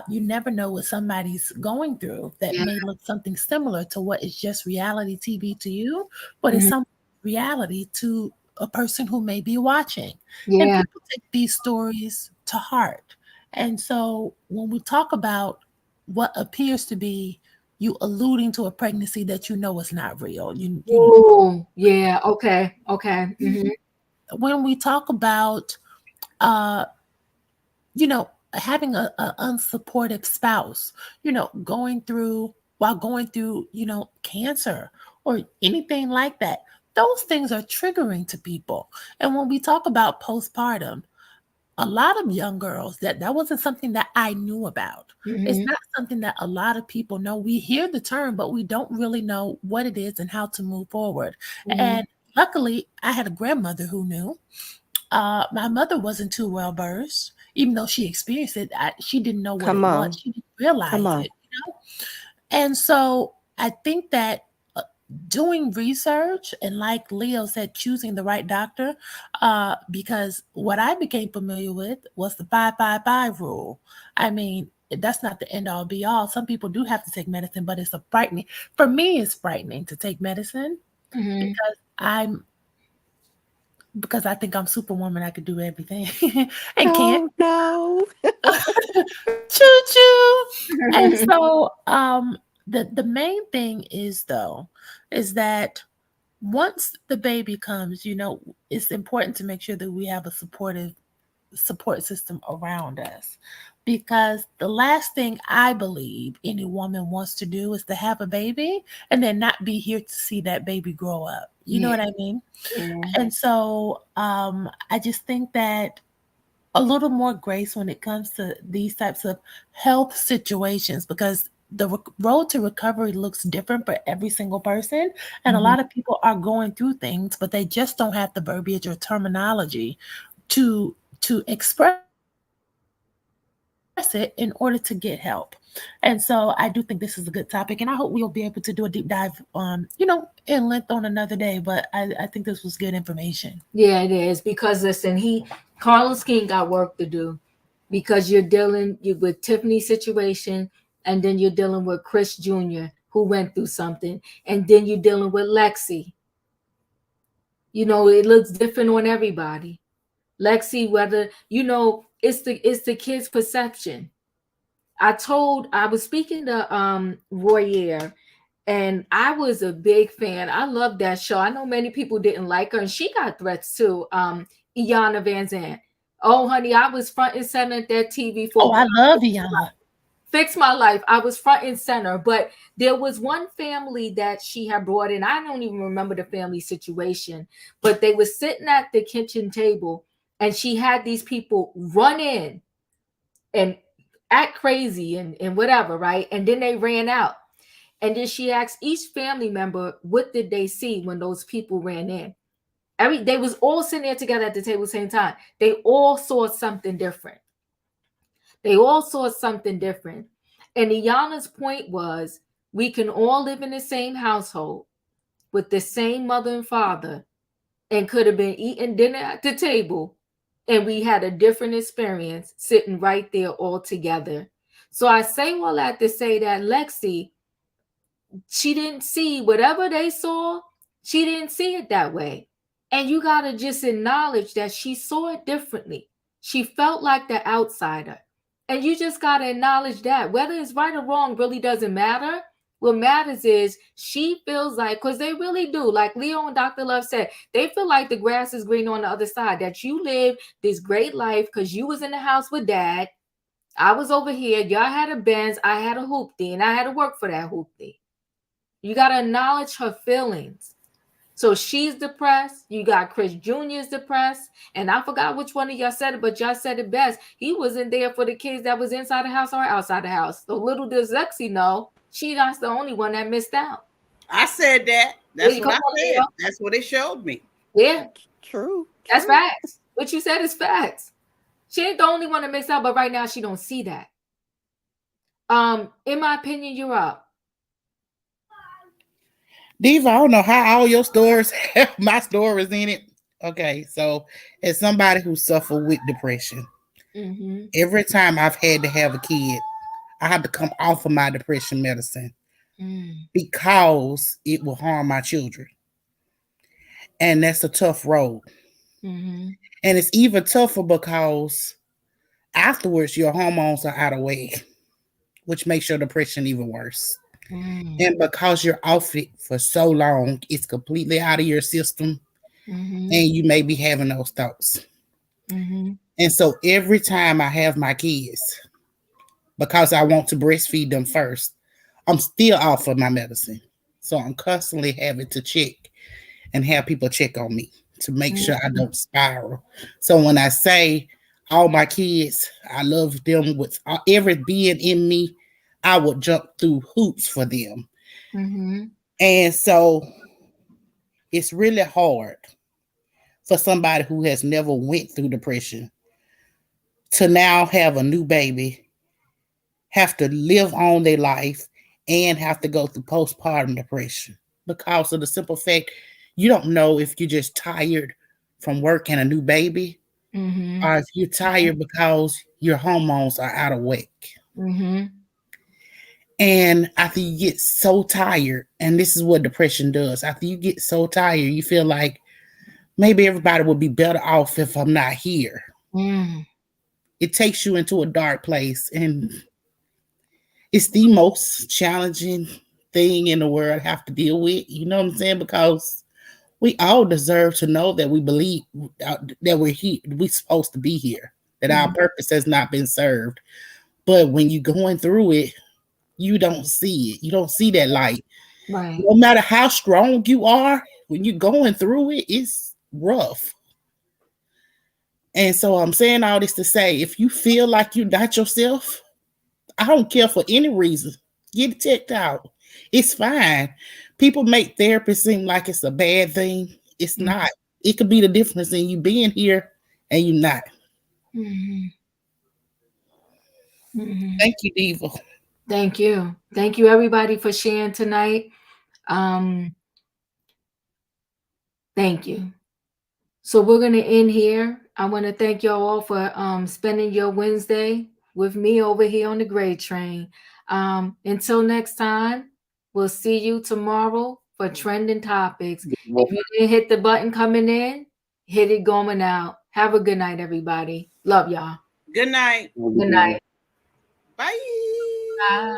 you never know what somebody's going through that may look something similar to what is just reality TV to you, but it's some reality to a person who may be watching. And people take these stories to heart. And so when we talk about what appears to be you alluding to a pregnancy that you know is not real. Oh, yeah. Okay. When we talk about, having a unsupportive spouse, going through cancer or anything like that, those things are triggering to people. And when we talk about postpartum, a lot of young girls, that wasn't something that I knew about. It's not something that a lot of people know. We hear the term, but we don't really know what it is and how to move forward. And luckily, I had a grandmother who knew. My mother wasn't too well versed, even though she experienced it. She didn't know what it was. She didn't realize it. And so I think that doing research and, like Leo said, choosing the right doctor, because what I became familiar with was the 5-5-5 rule. I mean, that's not the end all be all. Some people do have to take medicine, but it's frightening. For me, it's frightening to take medicine because I think I'm Superwoman. I could do everything and can't. No. Choo choo. And so, the main thing is that once the baby comes, it's important to make sure that we have a supportive support system around us, because the last thing I believe any woman wants to do is to have a baby and then not be here to see that baby grow up. You know what I mean? And so I just think that a little more grace when it comes to these types of health situations, because the road to recovery looks different for every single person. And a lot of people are going through things, but they just don't have the verbiage or terminology to express it in order to get help. And so I do think this is a good topic, and I hope we'll be able to do a deep dive in length on another day, but I think this was good information. Yeah, it is, because listen, Carlos King got work to do, because you're dealing with Tiffany's situation, and then you're dealing with Chris Jr., who went through something, and then you're dealing with Lexi. It looks different on everybody. Lexi, whether it's the kid's perception. I was speaking to Royer, and I was a big fan. I love that show. I know many people didn't like her, and she got threats too. Iyanla Vanzant. Oh, honey, I was front and center at that TV for. Oh, I love Iyanla. Fix my life. I was front and center, but there was one family that she had brought in. I don't even remember the family situation, but they were sitting at the kitchen table, and she had these people run in and act crazy and whatever, right? And then they ran out. And then she asked each family member, what did they see when those people ran in? They was all sitting there together at the table at the same time. They all saw something different. And Iyanla's point was, we can all live in the same household with the same mother and father, and could have been eating dinner at the table, and we had a different experience sitting right there all together. So I say all that to say that Lexi, she didn't see whatever they saw. She didn't see it that way. And you got to just acknowledge that she saw it differently. She felt like the outsider. And you just got to acknowledge that. Whether it's right or wrong really doesn't matter. What matters is she feels like, because they really do, like Leo and Dr. Love said, they feel like the grass is green on the other side, that you live this great life because you was in the house with dad. I was over here. Y'all had a Benz. I had a hoopty, and I had to work for that hoopty. You got to acknowledge her feelings. So she's depressed. You got Chris Jr. is depressed. And I forgot which one of y'all said it, but y'all said it best. He wasn't there for the kids that was inside the house or outside the house. So little does Lexi know, she's not the only one that missed out. I said that. That's what I said. Leo. That's what it showed me. Yeah. True. That's facts. What you said is facts. She ain't the only one that missed out, but right now she don't see that. In my opinion, you're up. Diva, I don't know how all your stories have my stories in it. Okay, so as somebody who suffered with depression, every time I've had to have a kid, I had to come off of my depression medicine because it will harm my children. And that's a tough road. And it's even tougher because afterwards your hormones are out of whack, which makes your depression even worse. And because you're off it for so long, it's completely out of your system, and you may be having those thoughts. And so every time I have my kids, because I want to breastfeed them first, I'm still off of my medicine. So I'm constantly having to check and have people check on me to make sure I don't spiral. So when I say all my kids, I love them with every being in me, I would jump through hoops for them. And so it's really hard for somebody who has never went through depression to now have a new baby, have to live on their life, and have to go through postpartum depression because of the simple fact you don't know if you're just tired from work and a new baby, or if you're tired because your hormones are out of whack. And after you get so tired, and this is what depression does, after you get so tired, you feel like maybe everybody would be better off if I'm not here. It takes you into a dark place, and it's the most challenging thing in the world I have to deal with. You know what I'm saying? Because we all deserve to know that we believe that we're here, we're supposed to be here, that our purpose has not been served. But when you're going through it, you don't see it. You don't see that light. Right. No matter how strong you are, when you're going through it, it's rough. And so I'm saying all this to say, if you feel like you're not yourself, I don't care for any reason, get it checked out. It's fine. People make therapy seem like it's a bad thing. It's not. It could be the difference in you being here and you not. Thank you, Diva. Thank you. Thank you, everybody, for sharing tonight. Thank you. So we're going to end here. I want to thank y'all all for spending your Wednesday with me over here on the grade train. Until next time, we'll see you tomorrow for trending topics. If you didn't hit the button coming in, hit it going out. Have a good night, everybody. Love y'all. Good night. Good night. Bye. Bye.